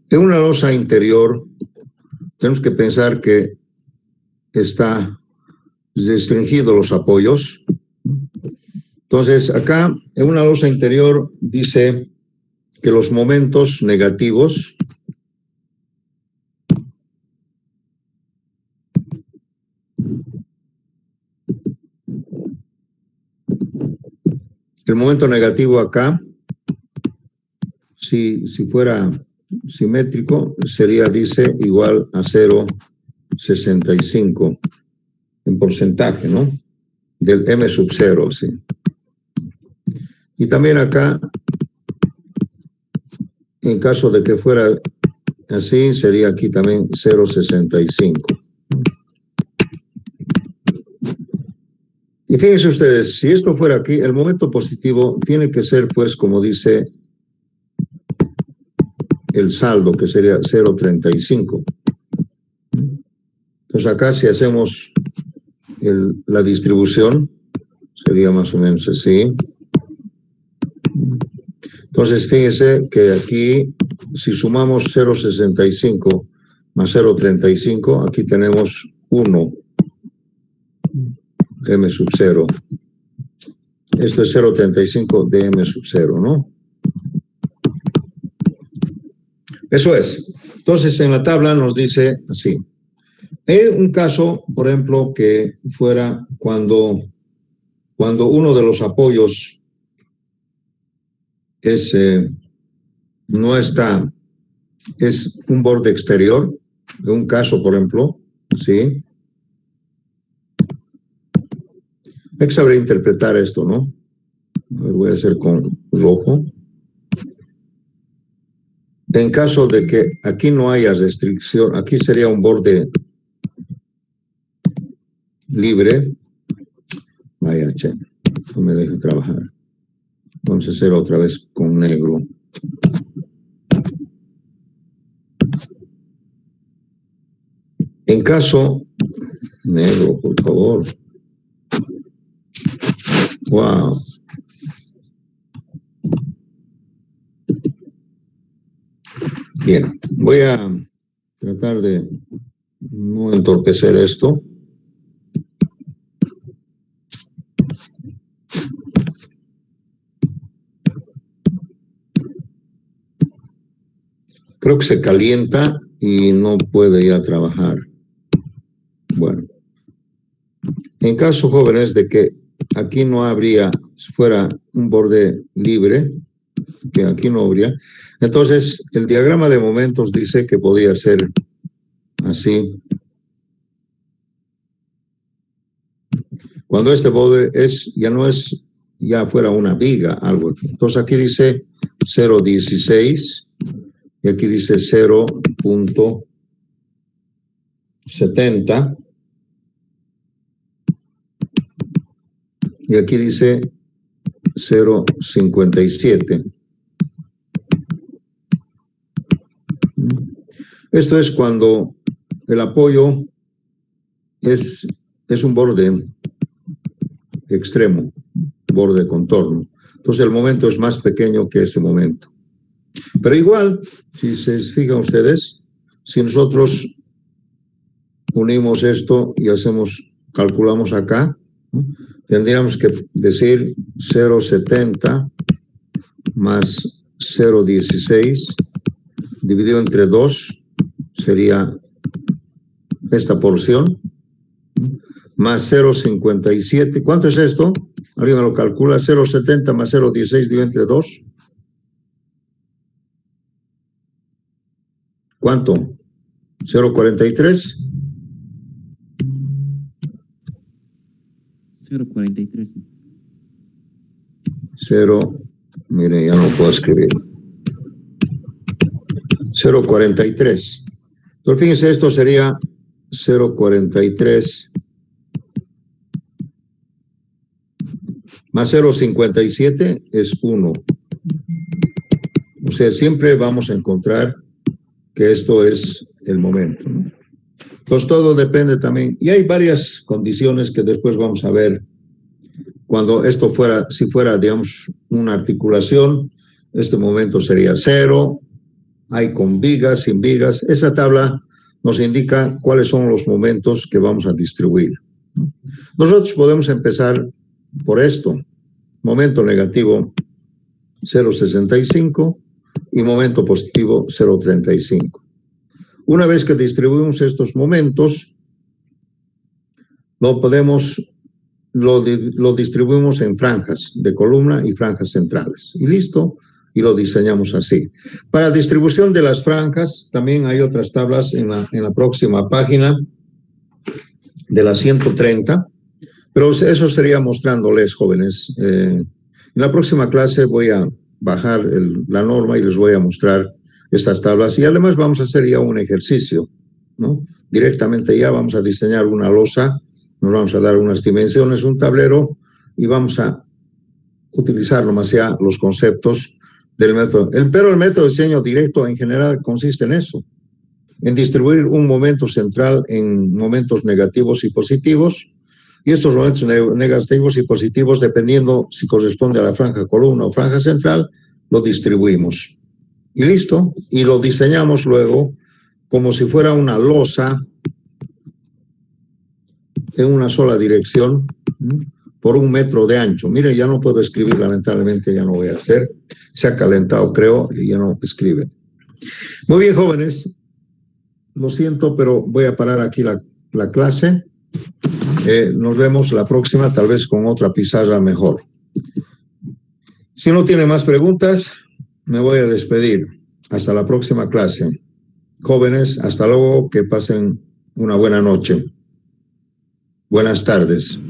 En una losa interior, tenemos que pensar que está restringido los apoyos. Entonces, acá, en una losa interior, dice que los momentos negativos el momento negativo acá, si fuera simétrico, sería, dice, igual a 0,65 en porcentaje, ¿no? Del M sub 0, sí. Y también acá, en caso de que fuera así, sería aquí también 0,65. Y fíjense ustedes, si esto fuera aquí, el momento positivo tiene que ser, pues, como dice el saldo, que sería 0,35. Entonces acá, si hacemos la distribución, sería más o menos así. Entonces, fíjense que aquí, si sumamos 0,65 más 0,35, aquí tenemos 1 M sub 0. Esto es 0,35 de M sub 0, ¿no? Eso es. Entonces, en la tabla nos dice así. Hay un caso, por ejemplo, que fuera cuando uno de los apoyos no está, es un borde exterior, de un caso, por ejemplo, ¿sí? Hay que saber interpretar esto, ¿no? A ver, voy a hacer con rojo. En caso de que aquí no haya restricción, aquí sería un borde libre. Vaya, che, no me deje trabajar. Vamos a hacer otra vez con negro. En caso, negro, por favor. Wow. Bien, voy a tratar de no entorpecer esto. Creo que se calienta y no puede ya trabajar. Bueno, en caso, jóvenes, de que aquí no habría, fuera un borde libre, que aquí no habría, entonces el diagrama de momentos dice que podría ser así. Cuando este borde ya no es, ya fuera una viga, algo. Entonces aquí dice 0.16 y aquí dice 0.70 y aquí dice 0.57. Esto es cuando el apoyo es un borde extremo, borde contorno. Entonces el momento es más pequeño que ese momento. Pero igual, si se fijan ustedes, si nosotros unimos esto y calculamos acá, ¿no? Tendríamos que decir 0.70 más 0.16 dividido entre 2 sería esta porción, más 0.57. ¿Cuánto es esto? ¿Alguien me lo calcula? 0.70 más 0.16 dividido entre 2. ¿Cuánto? 0.43. 0.43. 0, mire, ya no puedo escribir. 0.43. Entonces, fíjense, esto sería 0.43 más 0.57 es 1. O sea, siempre vamos a encontrar que esto es el momento, ¿no? Entonces, todo depende también. Y hay varias condiciones que después vamos a ver. Cuando esto fuera, si fuera, digamos, una articulación, este momento sería 0. Hay con vigas, sin vigas. Esa tabla nos indica cuáles son los momentos que vamos a distribuir. Nosotros podemos empezar por esto. Momento negativo 0.65 y momento positivo 0.35. Una vez que distribuimos estos momentos, lo distribuimos en franjas de columna y franjas centrales. Y listo, y lo diseñamos así. Para distribución de las franjas, también hay otras tablas en la próxima página de la 130, pero eso sería mostrándoles, jóvenes. En la próxima clase voy a bajar la norma y les voy a mostrar estas tablas y además vamos a hacer ya un ejercicio, ¿no? Directamente ya vamos a diseñar una losa, nos vamos a dar unas dimensiones, un tablero y vamos a utilizar nomás ya los conceptos del método. Pero el método de diseño directo en general consiste en eso, en distribuir un momento central en momentos negativos y positivos, y estos momentos negativos y positivos, dependiendo si corresponde a la franja columna o franja central, lo distribuimos. Y listo, y lo diseñamos luego como si fuera una losa en una sola dirección, ¿sí? Por 1 metro de ancho. Miren, ya no puedo escribir, lamentablemente ya no voy a hacer. Se ha calentado, creo, y ya no escribe. Muy bien, jóvenes. Lo siento, pero voy a parar aquí la clase. Nos vemos la próxima, tal vez con otra pizarra mejor. Si no tiene más preguntas, me voy a despedir. Hasta la próxima clase. Jóvenes, hasta luego, que pasen una buena noche. Buenas tardes.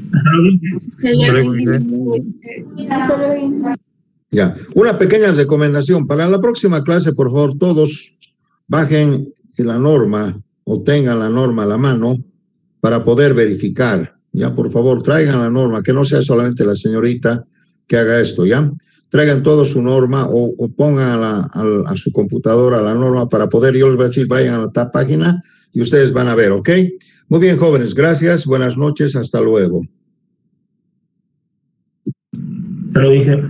Ya, una pequeña recomendación. Para la próxima clase, por favor, todos bajen la norma o tengan la norma a la mano para poder verificar. Ya, por favor, traigan la norma, que no sea solamente la señorita que haga esto, ¿ya? Traigan todos su norma o pongan a su computadora la norma para poder, yo les voy a decir, vayan a la página y ustedes van a ver, ¿ok? Muy bien, jóvenes, gracias, buenas noches, hasta luego. Se lo dije.